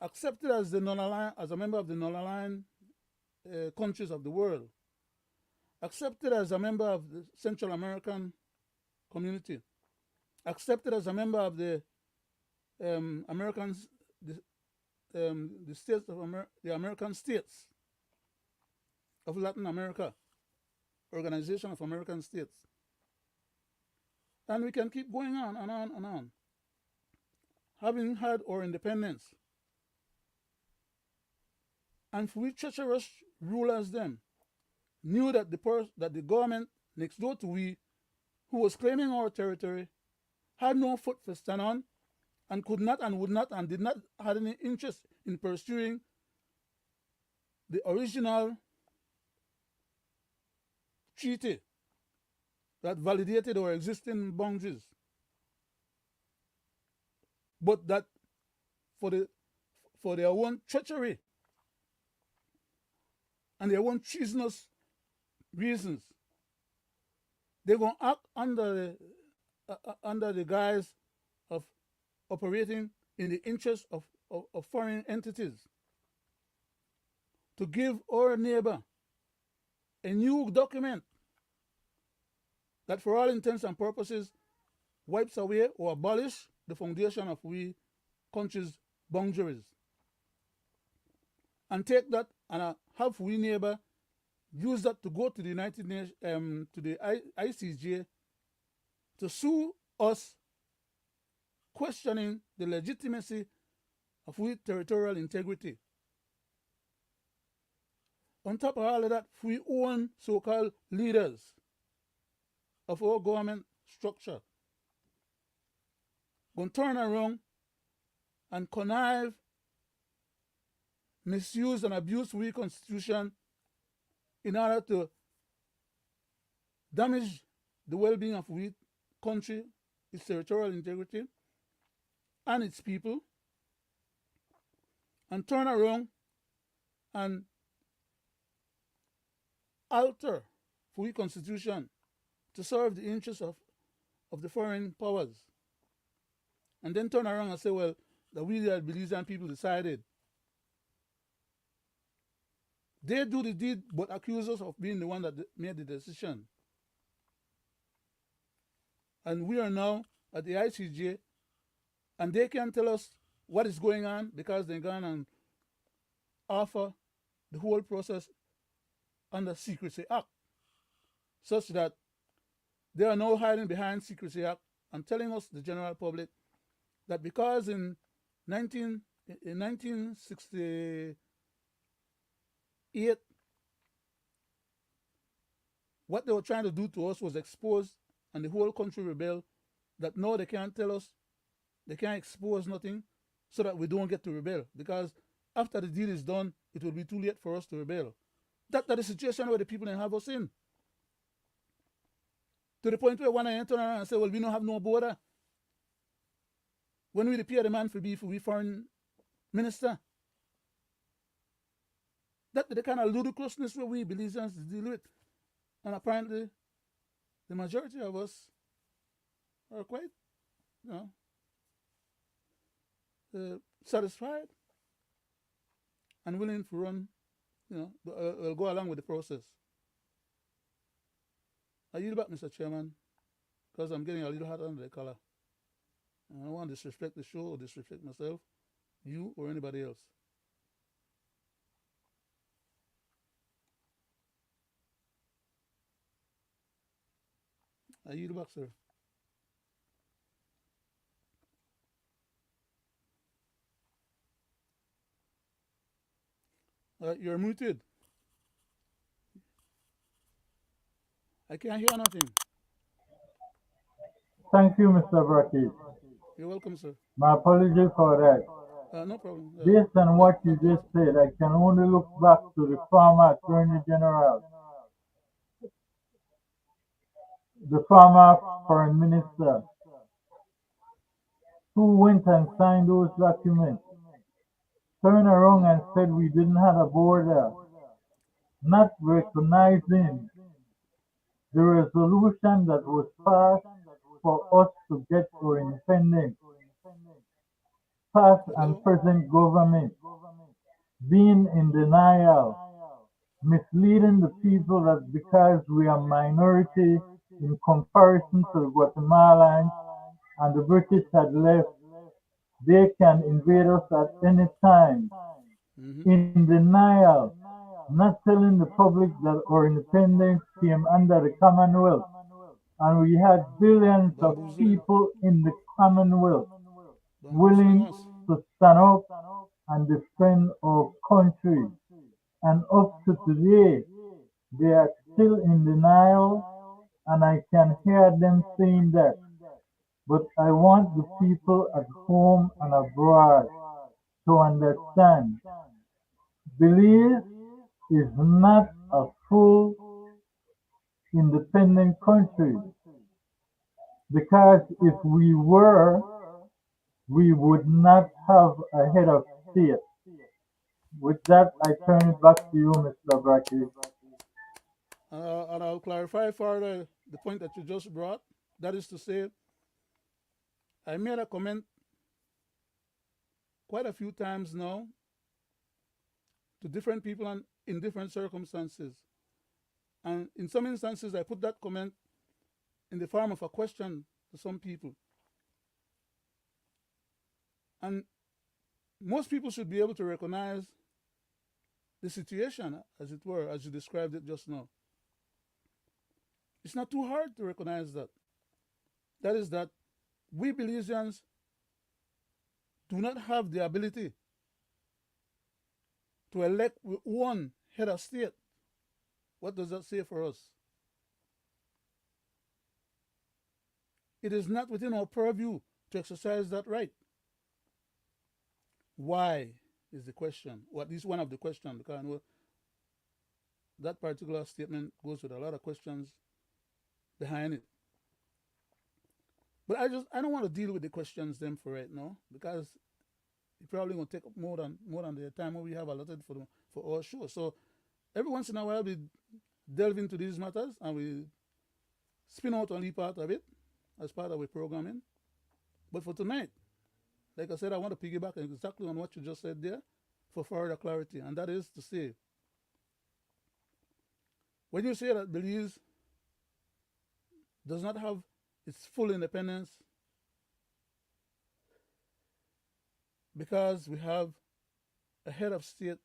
accepted as a member of the non-aligned countries of the world, accepted as a member of the Central American community, accepted as a member of the Americans, the states of the American states of Latin America, Organization of American States, and we can keep going on and on and on. Having had our independence, and we treacherous rulers then knew that the government next door to we, who was claiming our territory, had no foot to stand on, and could not and would not and did not have any interest in pursuing the original treaty that validated our existing boundaries, but that for their own treachery and their own treasonous reasons, they're going to act under under the guise of operating in the interest of foreign entities, to give our neighbor a new document that for all intents and purposes wipes away or abolish the foundation of we country's boundaries, and take that and have we neighbor use that to go to the United Nations, to the ICJ, to sue us, questioning the legitimacy of we territorial integrity. On top of all of that, we own so-called leaders of our government structure going to turn around and connive, misuse and abuse we constitution in order to damage the well-being of we country, its territorial integrity, and its people, and turn around and alter we constitution to serve the interests of the foreign powers, and then turn around and say, well, that we the Belizean people decided. They do the deed, but accuse us of being the one that made the decision. And we are now at the ICJ, and they can't tell us what is going on because they're gone and offer the whole process under Secrecy Act, such that they are now hiding behind Secrecy Act and telling us, the general public, that because in 1968, what they were trying to do to us was expose, and the whole country rebelled, that no, they can't tell us, they can't expose nothing, so that we don't get to rebel. Because after the deal is done, it will be too late for us to rebel. That's the situation where the people didn't have us in. To the point where when I turn around and say, well, we don't have no border. When we pay the man for be foreign minister. That's the kind of ludicrousness where we Belizeans deal with. And apparently, the majority of us are quite, satisfied and willing to run, go along with the process. I yield back, Mr. Chairman, because I'm getting a little hot under the collar. And I don't want to disrespect the show or disrespect myself, you, or anybody else. I yield back, sir. You're muted. I can't hear nothing. Thank you, Mr. Brackett. You're welcome, sir. My apologies for that. No problem. Based on what you just said, I can only look back to the former Attorney General, the former Foreign Minister, who went and signed those documents, turned around and said we didn't have a border, not recognizing the resolution that was passed for us to get our independence. Past and present government being in denial, misleading the people that because we are minority in comparison to the Guatemalans and the British had left, they can invade us at any time. In denial, not telling the public that our independence came under the Commonwealth, and we had billions of people in the Commonwealth willing to stand up and defend our country. And up to today, they are still in denial, and I can hear them saying that. But I want the people at home and abroad to understand Belize is not a full independent country, because if we were, we would not have a head of state. With that, I turn it back to you, Mr. Brackett. And I'll clarify further the point that you just brought. That is to say, I made a comment quite a few times now to different people and in different circumstances. And in some instances, I put that comment in the form of a question to some people. And most people should be able to recognize the situation, as it were, as you described it just now. It's not too hard to recognize that. That is that we Belizeans do not have the ability to elect one head of state. What does that say for us? It is not within our purview to exercise that right. Why is the question, or at least one of the questions, because I know that particular statement goes with a lot of questions behind it. But I don't want to deal with the questions them for right now, because it probably going to take up more than the time we have allotted for our show. So every once in a while we delve into these matters and we spin out only part of it as part of our programming. But for tonight, like I said, I want to piggyback exactly on what you just said there for further clarity, and that is to say, when you say that Belize does not have its full independence because we have a head of state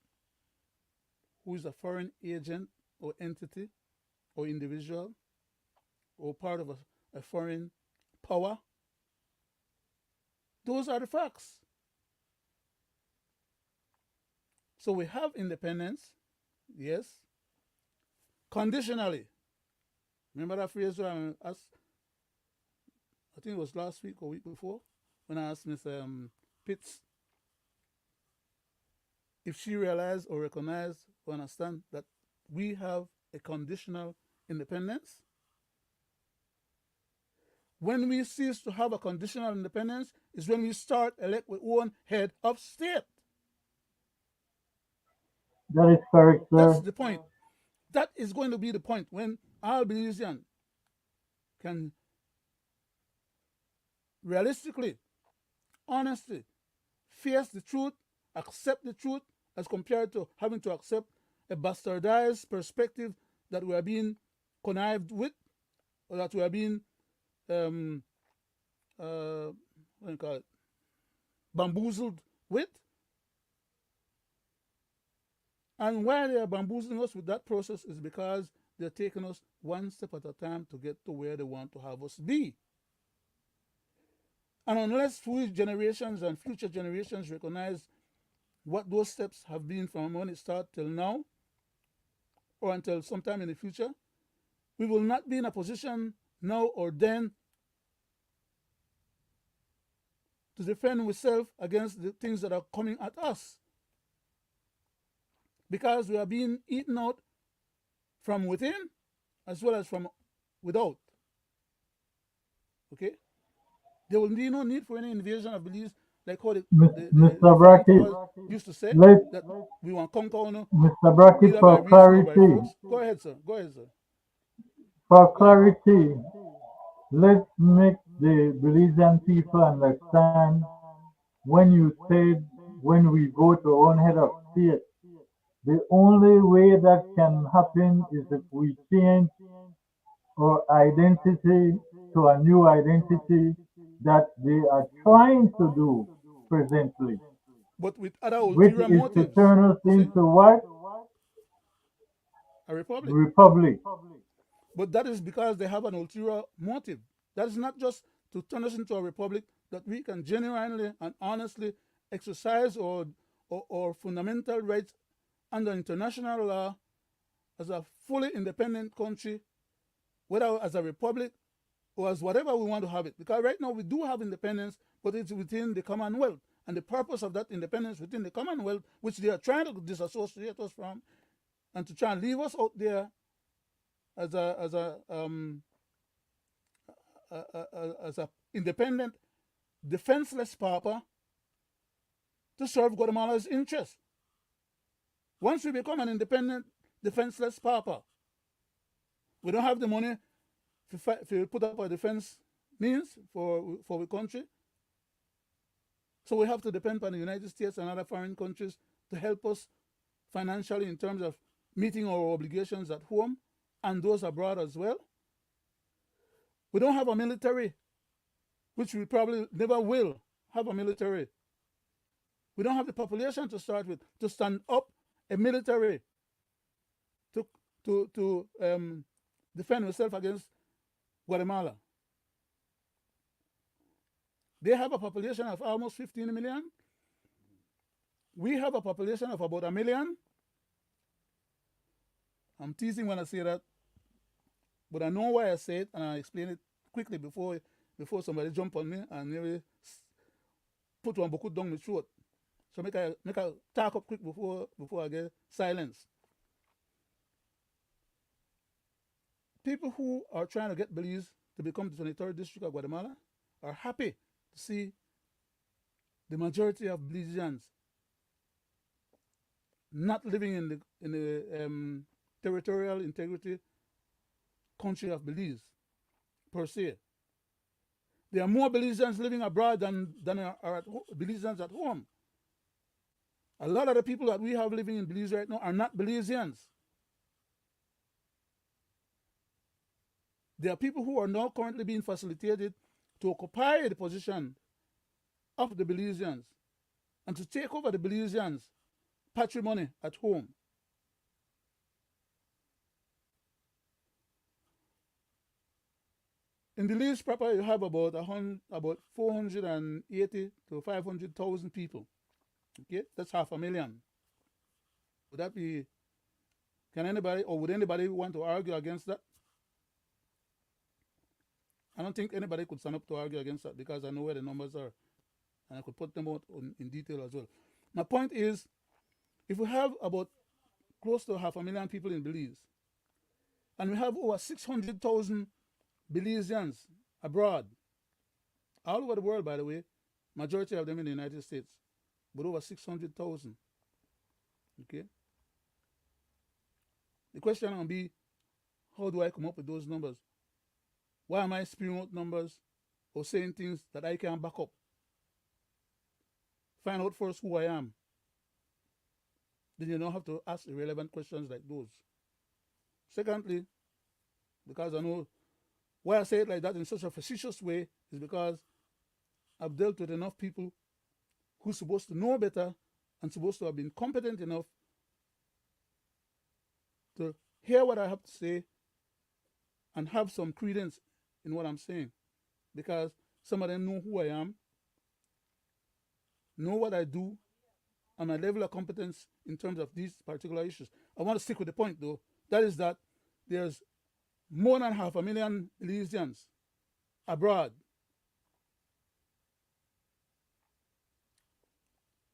who is a foreign agent or entity or individual or part of a foreign power, those are the facts. So we have independence, yes, conditionally. Remember that phrase where I asked, I think it was last week or week before, when I asked Ms. Pitts if she realized or recognized or understand that we have a conditional independence. When we cease to have a conditional independence is when we start elect with one head of state. That is correct, sir. That's the point. That is going to be the point when our Belizean can realistically, honestly, face the truth, accept the truth, as compared to having to accept a bastardized perspective that we are being connived with, or that we are being what do you call it, bamboozled with. And why they are bamboozling us with that process is because they're taking us one step at a time to get to where they want to have us be. And unless future generations and future generations recognize what those steps have been from when it started till now, or until sometime in the future, we will not be in a position now or then to defend ourselves against the things that are coming at us. Because we are being eaten out from within as well as from without. Okay? There will be no need for any invasion of Belize, like how the Mr. Brackett, used to say, let that we want to conquer Mr. Brackett, either by for reason or by clarity, force. Go ahead, sir. Go ahead, sir. for clarity, let's make the Belizean people understand when you said when we go to our own head of state, the only way that can happen is if we change our identity to a new identity that they are trying to do presently, But with other which ulterior is to motives. turn us You see? into what? A republic. Republic. But that is because they have an ulterior motive. That is not just to turn us into a republic that we can genuinely and honestly exercise our fundamental rights under international law as a fully independent country, whether as a republic or as whatever we want to have it. Because right now we do have independence, but it's within the Commonwealth. And the purpose of that independence within the Commonwealth, which they are trying to disassociate us from, and to try and leave us out there as a independent, defenseless papa to serve Guatemala's interests. Once we become an independent, defenseless papa, we don't have the money to put up our defense means for the country. So we have to depend on the United States and other foreign countries to help us financially in terms of meeting our obligations at home and those abroad as well. We don't have a military, which we probably never will have a military. We don't have the population to start with to stand up a military to defend ourselves against Guatemala. They have a population of almost 15 million. We have a population of about 1 million. I'm teasing when I say that, but I know why I say it, and I explain it quickly before somebody jump on me and maybe put one book down my throat. So make I talk up quick before I get silence. People who are trying to get Belize to become the 23rd district of Guatemala are happy to see the majority of Belizeans not living in the territorial integrity country of Belize per se. There are more Belizeans living abroad than are Belizeans at home. A lot of the people that we have living in Belize right now are not Belizeans. There are people who are now currently being facilitated to occupy the position of the Belizeans and to take over the Belizeans' patrimony at home. In Belize proper, you have about 480 to 500,000 people. Okay, that's 500,000. Would that be? Would anybody want to argue against that? I don't think anybody could stand up to argue against that because I know where the numbers are, and I could put them out in detail as well. My point is, if we have about close to 500,000 people in Belize, and we have over 600,000 Belizeans abroad, all over the world, by the way, majority of them in the United States, but over 600,000. Okay? The question will be, how do I come up with those numbers? Why am I spewing out numbers or saying things that I can't back up? Find out first who I am. Then you don't have to ask irrelevant questions like those. Secondly, because I know why I say it like that in such a facetious way is because I've dealt with enough people who's supposed to know better and supposed to have been competent enough to hear what I have to say and have some credence in what I'm saying. Because some of them know who I am, know what I do, and my level of competence in terms of these particular issues. I want to stick with the point though. That is that there's more than 500,000 Belizeans abroad.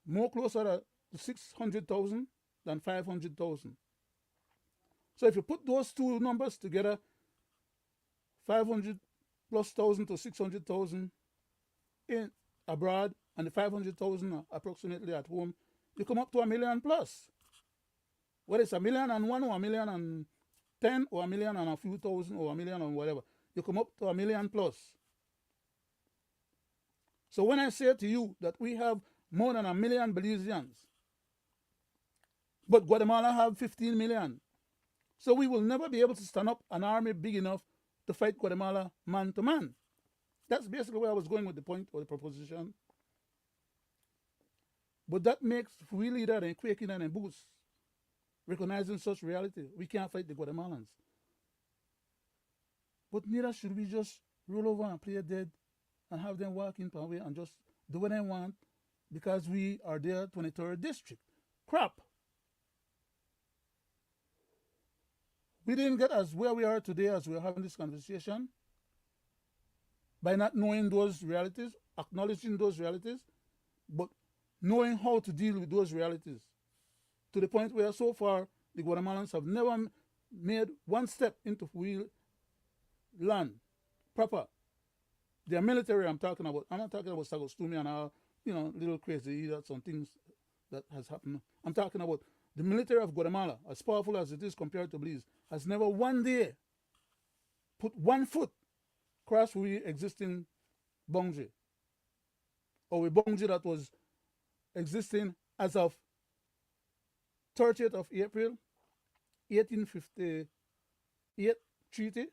More closer to 600,000 than 500,000. So if you put those two numbers together, 500 plus thousand to 600,000 in abroad, and the 500,000 approximately at home, you come up to 1 million plus. Whether it's 1,000,001 or 1,010,000 or 1,000,000 and a few thousand or 1,000,000 or whatever, you come up to 1 million plus. So when I say to you that we have more than 1 million Belizeans, but Guatemala have 15 million, so we will never be able to stand up an army big enough to fight Guatemala man to man. That's basically where I was going with the point or the proposition. But that makes we leader and quaking and boots recognizing such reality. We can't fight the Guatemalans. But neither should we just roll over and play dead and have them walk in our way and just do what they want because we are their 23rd district. Crap. We didn't get as where we are today as we're having this conversation by not knowing those realities, acknowledging those realities, but knowing how to deal with those realities. To the point where so far the Guatemalans have never made one step into real land proper. Their military I'm talking about. I'm not talking about Sagostumi and our, little crazy that's some things that has happened. I'm talking about the military of Guatemala, as powerful as it is compared to Belize, has never one day put one foot across the existing boundary or a boundary that was existing as of 30th of April 1858 treaty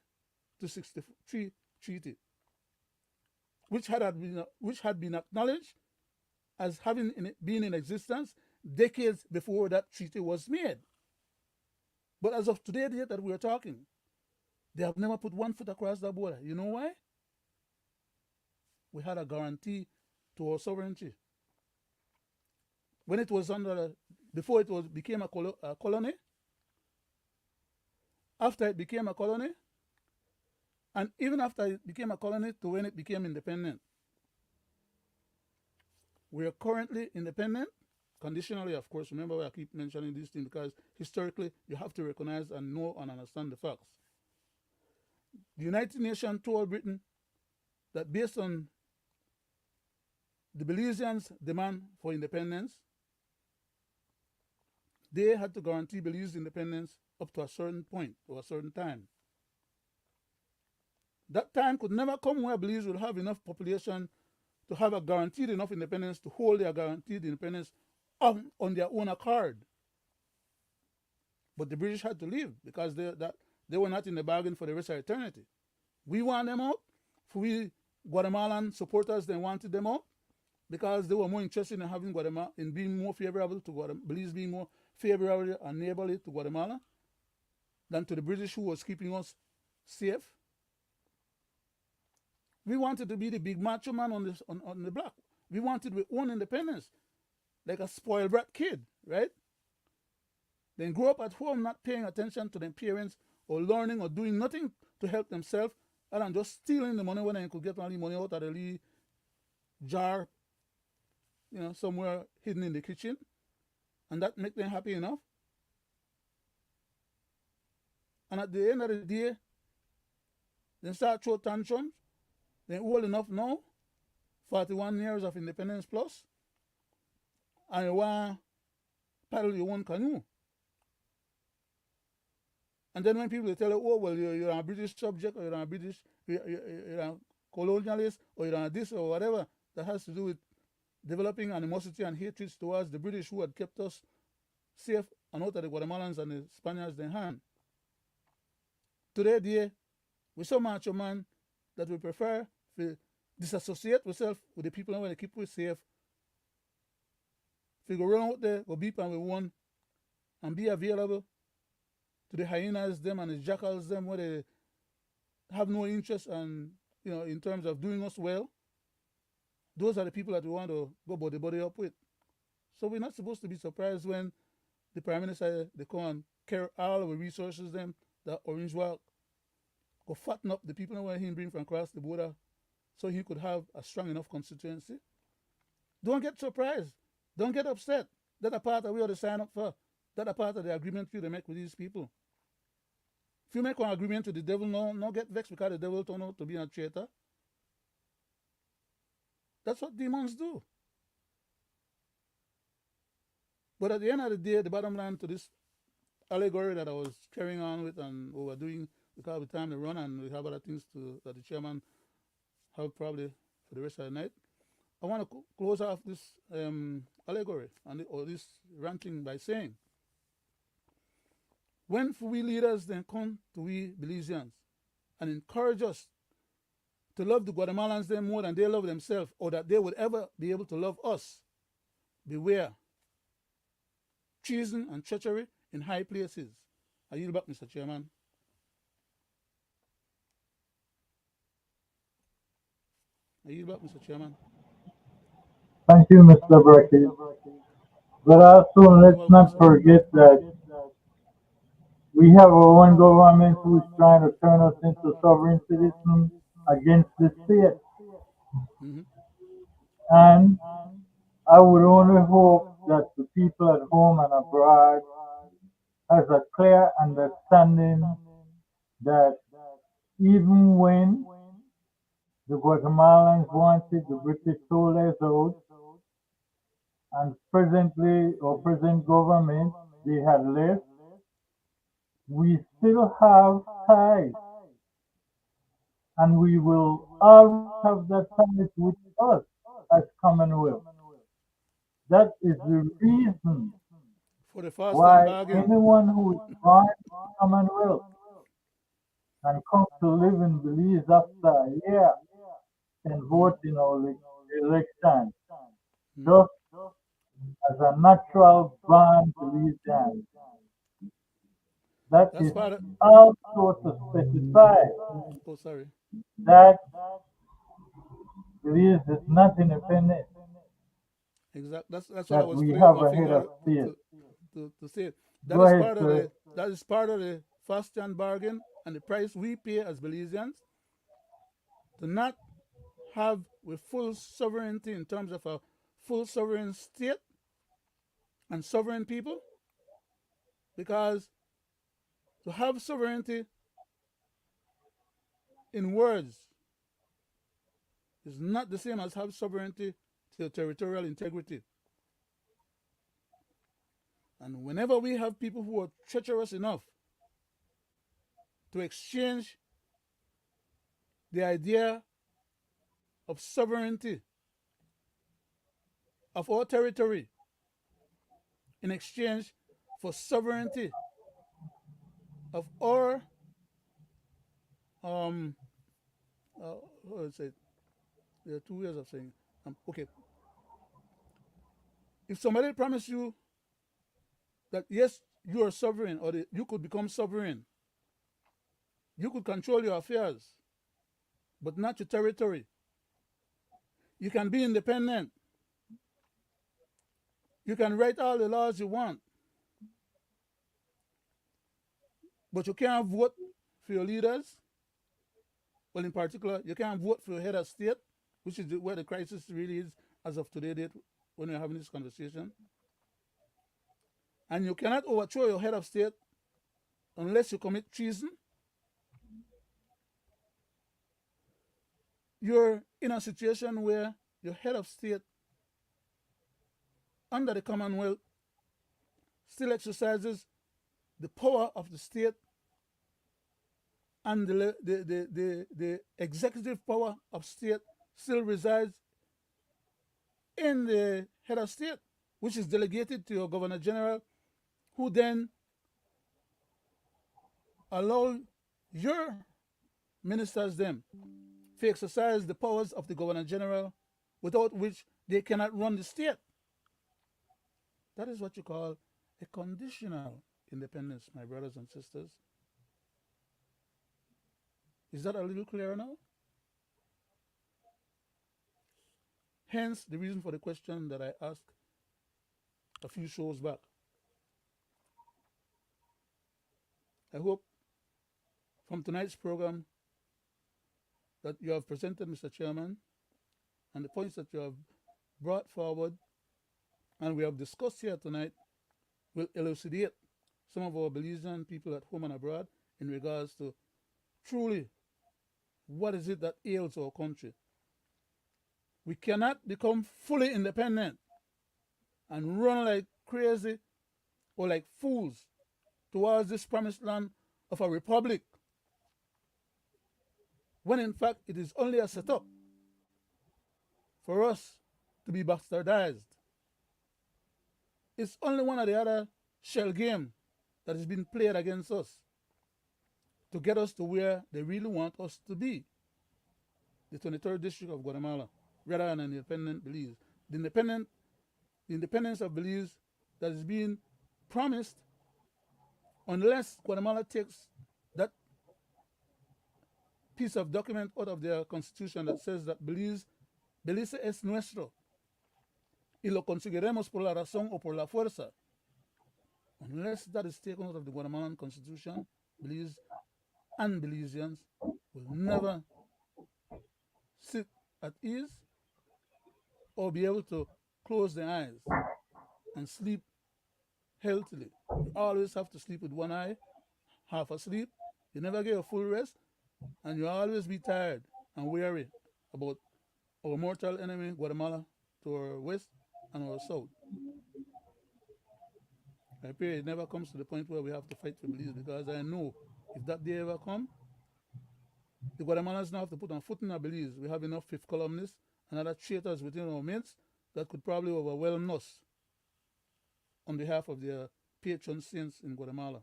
to 63 treaty, which had been acknowledged as having been in existence decades before that treaty was made. But as of today, date that we are talking, they have never put one foot across the border. You know why? We had a guarantee to our sovereignty. When it was before became a colony, after it became a colony, and even after it became a colony to when it became independent. We are currently independent, conditionally, of course. Remember, I keep mentioning these things because historically you have to recognize and know and understand the facts. The United Nations told Britain that based on the Belizeans' demand for independence, they had to guarantee Belize's independence up to a certain point or a certain time. That time could never come where Belize will have enough population to have a guaranteed enough independence to hold their guaranteed independence on their own accord. But the British had to leave because they were not in the bargain for the rest of eternity. We want them out. We Guatemalan supporters then wanted them out because they were more interested in having Guatemala, in being more favorable to Guatemala, Belize being more favorable and neighborly to Guatemala than to the British, who was keeping us safe. We wanted to be the big macho man on the block. We wanted our own independence, like a spoiled brat kid, right? Then grow up at home not paying attention to their parents or learning or doing nothing to help themselves, other than just stealing the money when they could get all the money out of the little jar, somewhere hidden in the kitchen, and that make them happy enough. And at the end of the day, they start throw tantrums. They're old enough now, 41 years of independence plus, and you want to paddle your own canoe. And then when people tell you, oh, well, you're a British subject, or you're a colonialist, or you're a this or whatever, that has to do with developing animosity and hatred towards the British, who had kept us safe and out of the Guatemalans and the Spaniards in hand. Today, we're so macho man that we prefer to disassociate ourselves with the people when they keep us safe. If we go run out there, go beep and we won, and be available to the hyenas them and the jackals them, where they have no interest and in terms of doing us well. Those are the people that we want to go body up with. So we're not supposed to be surprised when the Prime Minister, they come and carry all our resources them, that Orange Walk, go fatten up the people where he bring from across the border so he could have a strong enough constituency. Don't get surprised. Don't get upset. That's a part of what they sign up for. That's a part of the agreement you make with these people. If you make an agreement with the devil, no get vexed because the devil turned out to be a traitor. That's what demons do. But at the end of the day, the bottom line to this allegory that I was carrying on with and we were doing, because we have time to run and we have other things that the chairman have probably for the rest of the night. I want to close off this allegory or this ranting by saying, when we leaders then come to we Belizeans and encourage us to love the Guatemalans then more than they love themselves, or that they would ever be able to love us, beware. Treason and treachery in high places. I yield back, Mr. Chairman. Thank you, Mr. Brackett. But also, let's not forget that we have our own government who is trying to turn us into sovereign citizens against the state. Mm-hmm. And I would only hope that the people at home and abroad has a clear understanding that even when the Guatemalans wanted the British soldiers out, and presently, or present government, they had left, we still have ties, and we will always have that ties with us. as Commonwealth. That is the reason For the fast and why bargain. anyone who is born in the Commonwealth and comes to live in Belize after a year can vote in our election, just as a natural born Belizean. That That's is part of. also to specify Oh, sorry. that Belize is not independent, Exactly. That's what I that was we putting have my a head finger of state. to say. That Go is ahead, part of sir. the fast and bargain and the price we pay as Belizeans to not have with full sovereignty in terms of a full sovereign state and sovereign people, because to have sovereignty in words is not the same as have sovereignty to territorial integrity. And whenever we have people who are treacherous enough to exchange the idea of sovereignty of our territory in exchange for sovereignty of our um how would I say it? There are two ways of saying it. Okay, if somebody promised you that yes you are sovereign or you could become sovereign, you could control your affairs but not your territory, you can be independent, you can write all the laws you want, but you can't vote for your leaders. Well, in particular, you can't vote for your head of state, which is where the crisis really is as of today date when we're having this conversation. And you cannot overthrow your head of state unless you commit treason. You're in a situation where your head of state under the Commonwealth still exercises the power of the state, and the executive power of state still resides in the head of state, which is delegated to your governor general, who then allow your ministers them to exercise the powers of the governor general, without which they cannot run the state. That is what you call a conditional independence, my brothers and sisters. Is that a little clearer now? Hence the reason for the question that I asked a few shows back. I hope from tonight's program that you have presented, Mr. Chairman, and the points that you have brought forward and we have discussed here tonight will elucidate some of our Belizean people at home and abroad in regards to truly what is it that ails our country. We cannot become fully independent and run like crazy or like fools towards this promised land of a republic, when in fact it is only a setup for us to be bastardized. It's only one of the other shell game that is being played against us to get us to where they really want us to be, the 23rd district of Guatemala, rather than an independent Belize. The independence of Belize that is being promised, unless Guatemala takes that piece of document out of their constitution that says that Belize es nuestro y lo conseguiremos por la razón o por la fuerza. Unless that is taken out of the Guatemalan constitution, Belize and Belizeans will never sit at ease or be able to close their eyes and sleep healthily. You always have to sleep with one eye, half asleep. You never get a full rest, and you always be tired and weary about our mortal enemy, Guatemala, to our west and our south. I pray it never comes to the point where we have to fight for Belize, because I know if that day ever comes, the Guatemalans now have to put on foot in our Belize. We have enough fifth columnists and other traitors within our midst that could probably overwhelm us on behalf of their patron saints in Guatemala.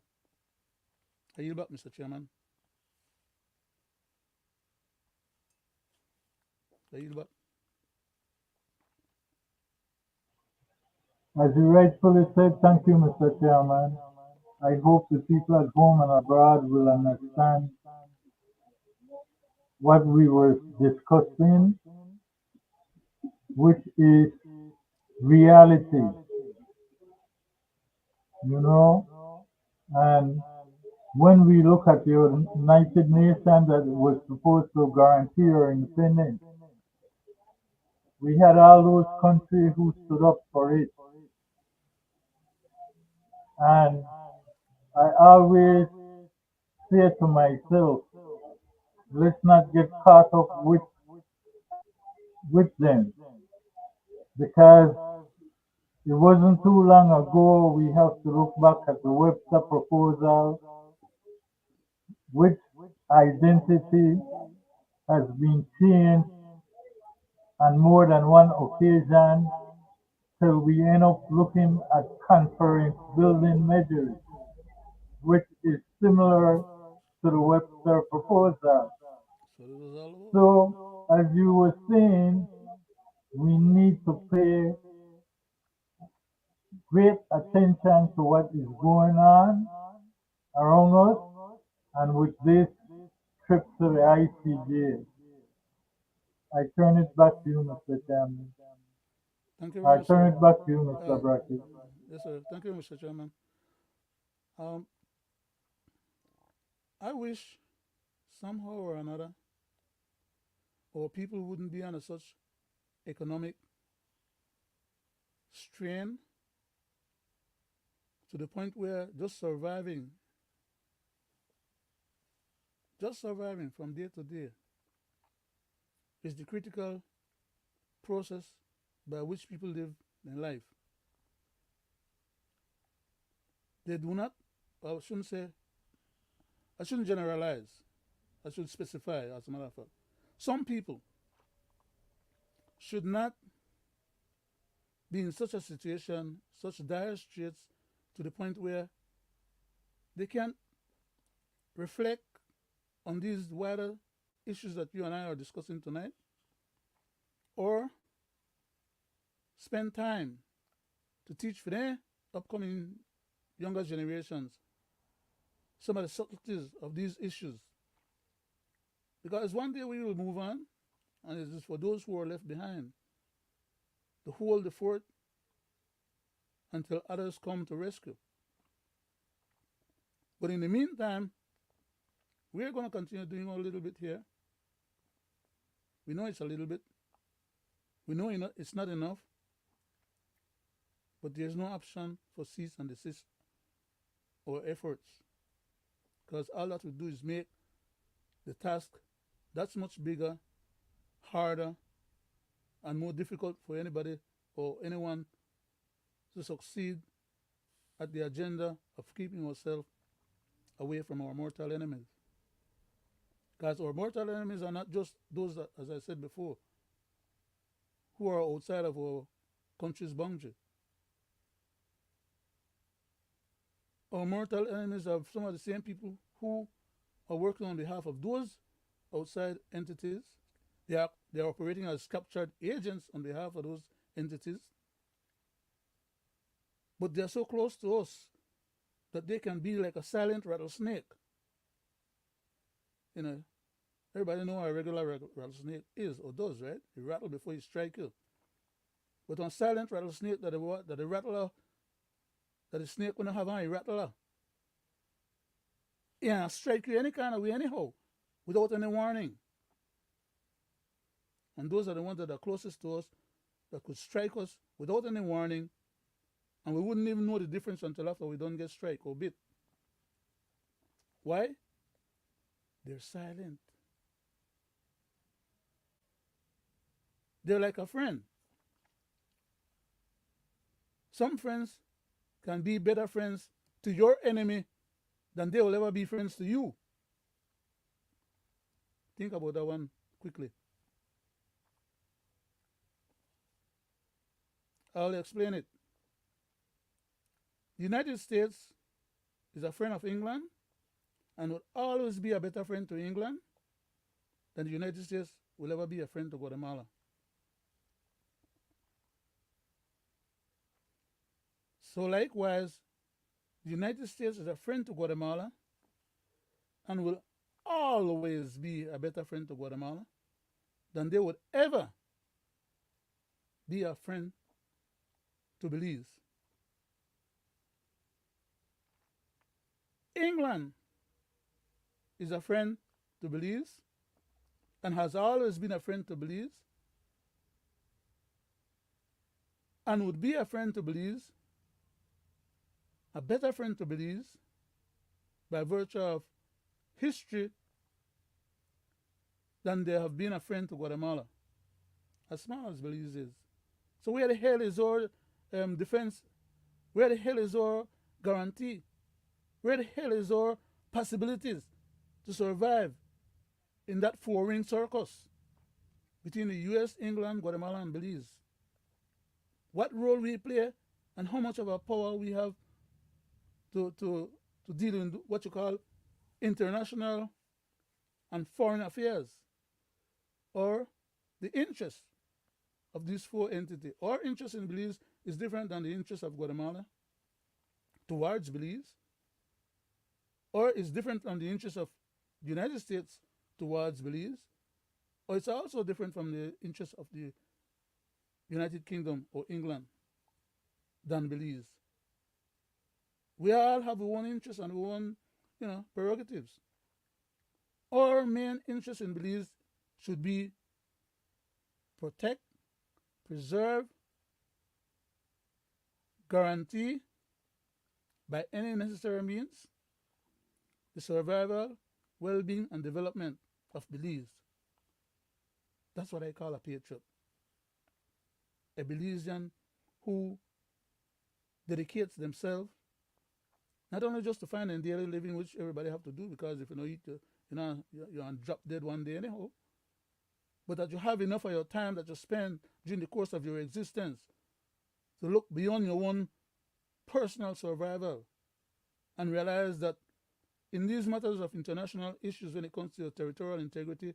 I yield back, Mr. Chairman. I yield back. As you rightfully said, thank you, Mr. Chairman. I hope the people at home and abroad will understand what we were discussing, which is reality, you know, and when we look at the United Nations that was supposed to guarantee our independence, we had all those countries who stood up for it. And I always say to myself, let's not get caught up with them, because it wasn't too long ago. We have to look back at the Webster proposal, which identity has been changed on more than one occasion till we end up looking at conference building measures, which is similar to the Webster proposal. So this was all about. So, as you were saying, we need to pay great attention to what is going on around us, and with this trip to the ICJ. I turn it back to you, Mr. Chairman. Thank you very I much, turn sir. it back to you, Mr. Brackett. Yes, sir. Thank you, Mr. Chairman. I wish somehow or another our people wouldn't be under such economic strain to the point where just surviving from day to day is the critical process by which people live their life. They do not, I shouldn't generalize, I should specify, as a matter of fact. Some people should not be in such a situation, such dire straits, to the point where they can't reflect on these wider issues that you and I are discussing tonight, or spend time to teach for their upcoming younger generations some of the subtleties of these issues. Because one day we will move on, and it is for those who are left behind to hold the fort until others come to rescue. But in the meantime, we're going to continue doing a little bit here. We know it's a little bit. We know it's not enough. But there's no option for cease and desist or efforts. Because all that we do is make the task that's much bigger, harder, and more difficult for anybody or anyone to succeed at the agenda of keeping ourselves away from our mortal enemies. Because our mortal enemies are not just those that, as I said before, who are outside of our country's boundary. Our mortal enemies are some of the same people who are working on behalf of those outside entities. They are operating as captured agents on behalf of those entities. But they are so close to us that they can be like a silent rattlesnake. You know, everybody know how a regular rattlesnake is or does, right? He rattle before he strike you. But on silent rattlesnake that the rattler, that the snake gonna have on a rattler, yeah, strike you any kind of way anyhow, without any warning. And those are the ones that are closest to us, that could strike us without any warning, and we wouldn't even know the difference until after we don't get strike or bit. Why? They're silent. They're like a friend. Some friends can be better friends to your enemy than they will ever be friends to you. Think about that one quickly. I'll explain it. The United States is a friend of England and will always be a better friend to England than the United States will ever be a friend to Guatemala. So likewise, the United States is a friend to Guatemala and will always be a better friend to Guatemala than they would ever be a friend to Belize. England is a friend to Belize and has always been a friend to Belize and would be a friend to Belize, a better friend to Belize by virtue of history than they have been a friend to Guatemala, as small as Belize is. So where the hell is our defense? Where the hell is our guarantee? Where the hell is our possibilities to survive in that four-ring circus between the US, England, Guatemala, and Belize? What role we play and how much of a power we have to deal in what you call international and foreign affairs, or the interest of these four entities. Our interest in Belize is different than the interest of Guatemala towards Belize, or is different from the interest of the United States towards Belize, or it's also different from the interest of the United Kingdom or England than Belize. We all have our own interests and our own, prerogatives. Our main interest in Belize should be protect, preserve, guarantee by any necessary means the survival, well-being, and development of Belize. That's what I call a patriot. A Belizean who dedicates themselves not only just to find a daily living, which everybody have to do, because if you don't eat, you're on drop dead one day anyhow, but that you have enough of your time that you spend during the course of your existence to look beyond your own personal survival and realize that in these matters of international issues, when it comes to your territorial integrity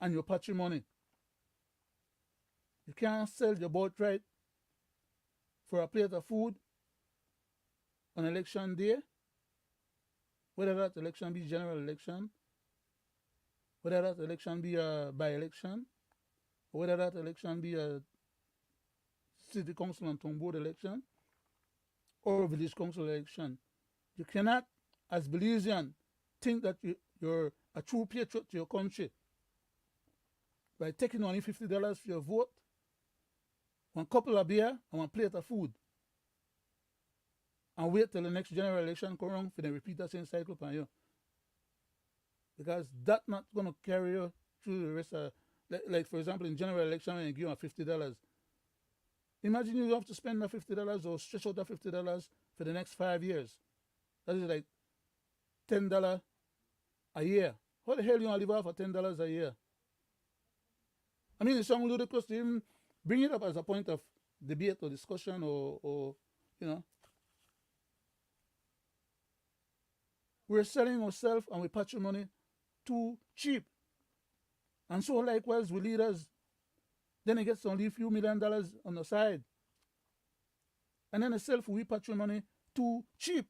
and your patrimony, you can't sell your birthright for a plate of food on election day, whether that election be general election, whether that election be a by-election, or whether that election be a city council and town board election, or a village council election. You cannot, as Belizean, think that you're a true patriot to your country by taking only $50 for your vote, one couple of beer, and one plate of food, and wait till the next general election come around for them repeat that same cycle upon you. Because that's not going to carry you through the rest of, like for example, in general election, when you give them $50, imagine you have to spend that $50 or stretch out that $50 for the next 5 years. That is like $10 a year. How the hell you want to live off of $10 a year? I mean, it's something ludicrous to even bring it up as a point of debate or discussion or We're selling ourselves and our patrimony too cheap. And so likewise with leaders, then they get only a few $1 million on the side. And then they sell for we patrimony too cheap.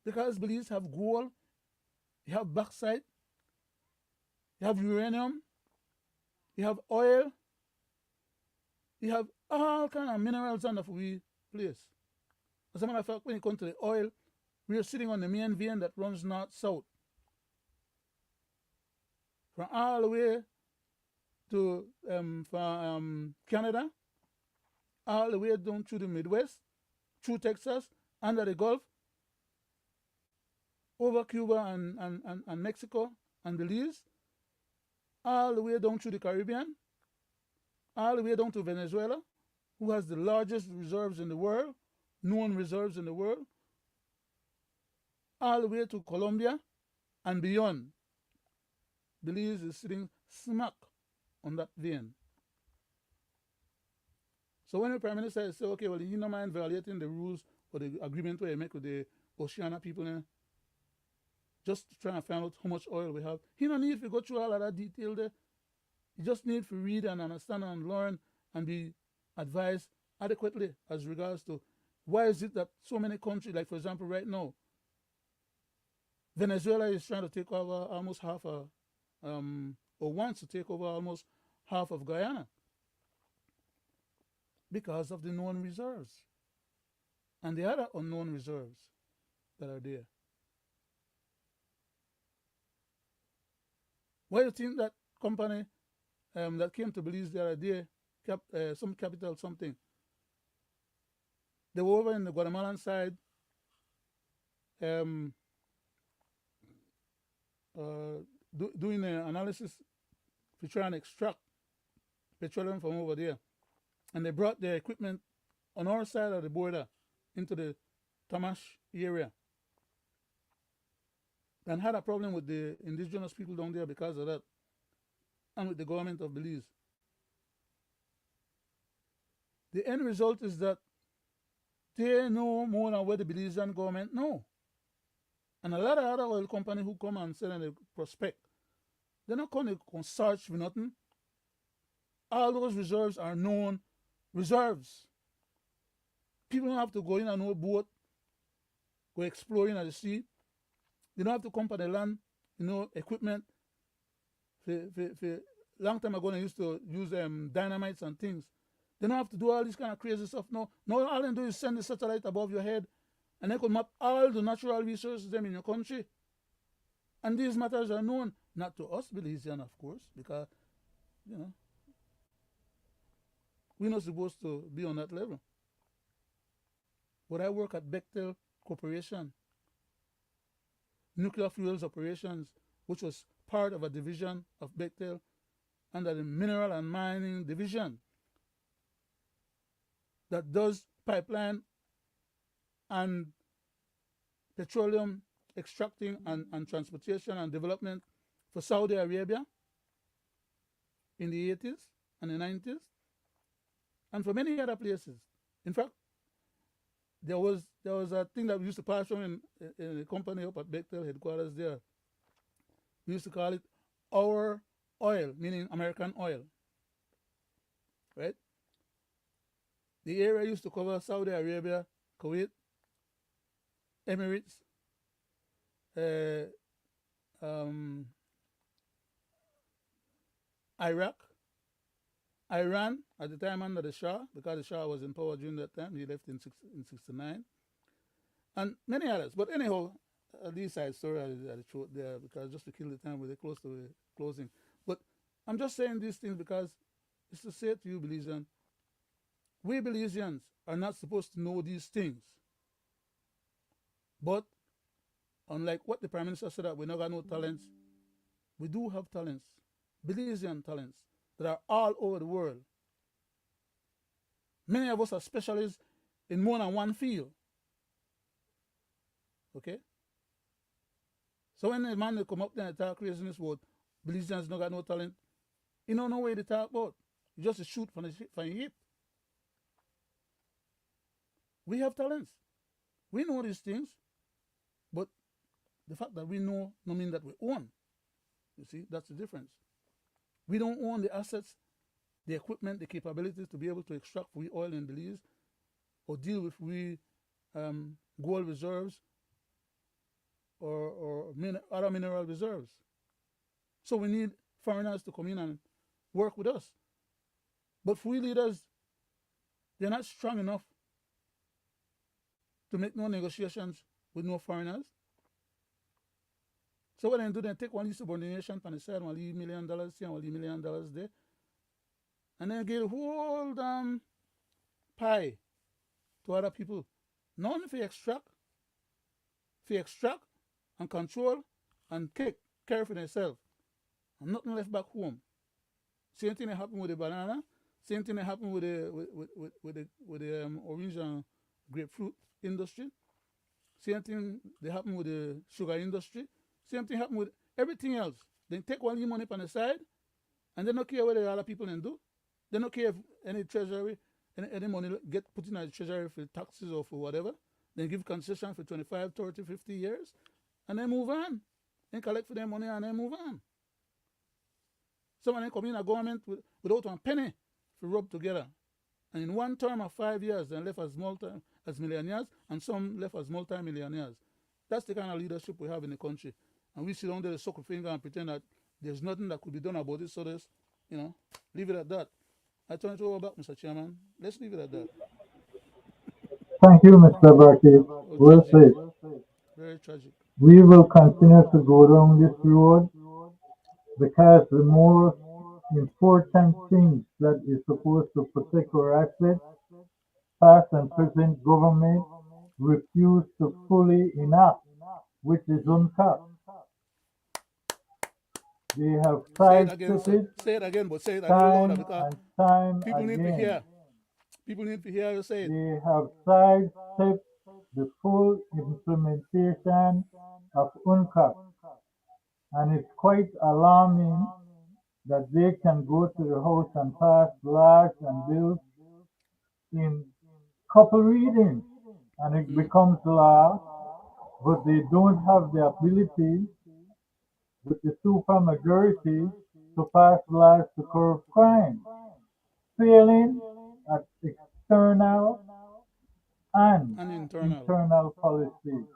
Because Belize have gold, you have bauxite, you have uranium, you have oil, you have all kind of minerals on the we place. As a matter of fact, when it comes to the oil, we are sitting on the main vein that runs north-south. From all the way to Canada, all the way down through the Midwest, through Texas, under the Gulf, over Cuba and Mexico and Belize, all the way down through the Caribbean, all the way down to Venezuela, who has the largest reserves in the world, known reserves in the world, all the way to Colombia and beyond. Belize is sitting smack on that vein. So when the Prime Minister say, okay, well, you don't mind violating the rules or the agreement where you make with the Oceania people, just to try and find out how much oil we have, he don't need to go through all of that detail there. He just need to read and understand and learn and be advised adequately as regards to why is it that so many countries, like for example right now, Venezuela is trying to take over almost half or wants to take over almost half of Guyana because of the known reserves and the other unknown reserves that are there. Why do you think that company that came to Belize the other day, some capital something, they were over in the Guatemalan side doing an analysis to try and extract petroleum from over there. And they brought their equipment on our side of the border into the Tamash area and had a problem with the indigenous people down there because of that and with the government of Belize. The end result is that they know more than what the Belizean government know. And a lot of other oil companies who come and sell in the prospect, they're not going to search for nothing. All those reserves are known reserves. People don't have to go in on a boat, go exploring at the sea. They don't have to come to the land, equipment. For long time ago, they used to use dynamites and things. They don't have to do all this kind of crazy stuff. No, all they do is send the satellite above your head, and they could map all the natural resources them in your country. And these matters are known, not to us Belizean, of course, because, we're not supposed to be on that level. But I work at Bechtel Corporation, nuclear fuels operations, which was part of a division of Bechtel under the mineral and mining division that does pipeline and petroleum extracting and transportation and development for Saudi Arabia in the 80s and the 90s, and for many other places. In fact, there was a thing that we used to pass on in the company up at Bechtel headquarters there. We used to call it our oil, meaning American oil, right? The area used to cover Saudi Arabia, Kuwait, Emirates, Iraq, Iran at the time under the Shah, because the Shah was in power during that time. He left in 69, and many others. But anyhow, these side story I showed there because just to kill the time, we're close to the closing. But I'm just saying these things because it's to say to you, Belizean, we Belizeans are not supposed to know these things. But unlike what the Prime Minister said that we not got no talents, we do have talents, Belizean talents, that are all over the world. Many of us are specialists in more than one field. Okay? So when the man come up there and talk craziness about Belizeans not got no talent, you don't know what they talk about. You just shoot from your hip. We have talents. We know these things, but the fact that we know don't mean that we own. You see, that's the difference. We don't own the assets, the equipment, the capabilities to be able to extract free oil in Belize or deal with gold reserves or other mineral reserves. So we need foreigners to come in and work with us. But free leaders, they're not strong enough to make no negotiations with no foreigners. So what they do, they take one subordination on the side, one leave $1 million here, one leave $1 million there, and then give the whole damn pie to other people. None if you extract and control and care for themselves, and nothing left back home. Same thing that happened with the banana. Same thing that happened with the orange and grapefruit industry. Same thing that happened with the sugar industry. Same thing happened with everything else. They take one money on the side, and they don't care what the other people then do. They don't care if any treasury, any money get put in the treasury for taxes or for whatever, then give concession for 25, 30, 50 years, and then move on. Then collect for their money and then move on. Some of them come in a government without one penny to rub together. And in one term of 5 years, they left as millionaires, and some left as multi-millionaires. That's the kind of leadership we have in the country. And we sit under the sucker finger and pretend that there's nothing that could be done about it, so there's, leave it at that. I turn it over back, Mr. Chairman. Let's leave it at that. Thank you, Mr. Brackett. Oh, Well tragic. said. Very tragic. We will continue to go down this road because the most important thing that is supposed to protect our assets, past and present government refuse to fully enact, which is UNCAP. They have sidestepped it Say it again, but say it a little louder time because and time people need to again. hear. People need to hear you say it. They have sidestepped the full implementation of UNCAP. And it's quite alarming that they can go to the House and pass laws and bills in couple readings and it becomes law, but they don't have the ability with the supermajority to pass laws to curb crime, failing at external and internal policy.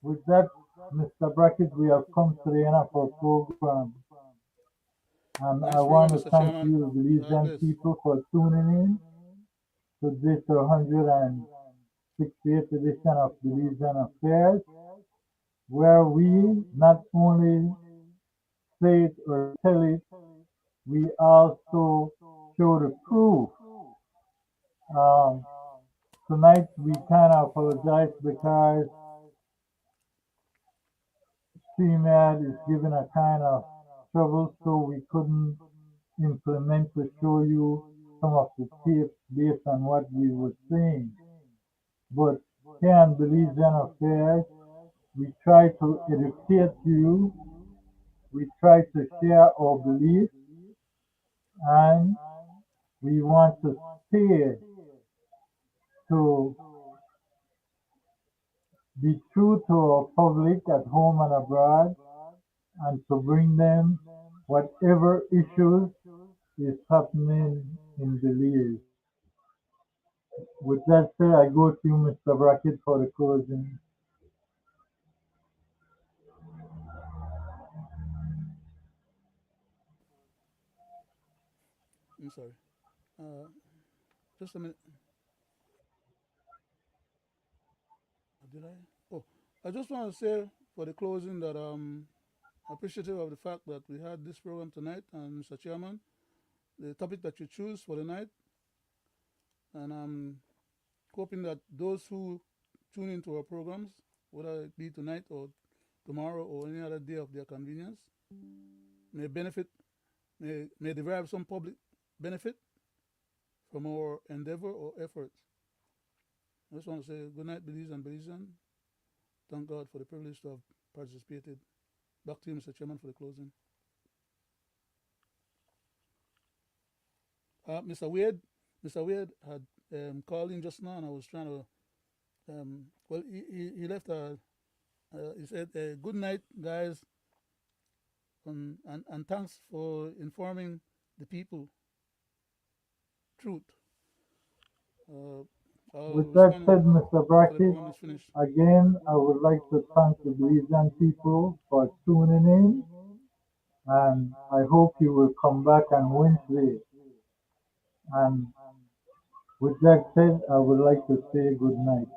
With that, Mr. Brackett, we have come to the end of our program. And Nice I want to Mr. thank Chairman. you, the Belizean people, for tuning in to this 168th edition of Belizean Affairs, where we not only say it or tell it, we also show the proof. Tonight we kind of apologize because CMAD is giving a kind of trouble, so we couldn't implement to show you some of the tips based on what we were saying. But here in Belizean Affairs, we try to educate you, we try to share our beliefs, and we want to stay to be true to our public at home and abroad, and to bring them whatever issues is happening in Belize. With that said, I go to you, Mr. Brackett, for the closing. I'm sorry. Just a minute. Did I? Oh, I just want to say for the closing that I'm appreciative of the fact that we had this program tonight, and Mr. Chairman, the topic that you choose for the night, and I'm hoping that those who tune into our programs, whether it be tonight or tomorrow or any other day of their convenience, may benefit, may derive some public benefit from our endeavor or efforts. I just want to say good night, Belize and Belizean. Thank God for the privilege to have participated. Back to you, Mr. Chairman, for the closing. Mr. Wade had called in just now, and I was trying to. Well, he left he said, "Good night, guys, and thanks for informing the people truth." With that said, Mr. Brackett, again, I would like to thank the Belizean people for tuning in, and I hope you will come back on Wednesday. And with that said, I would like to say good night.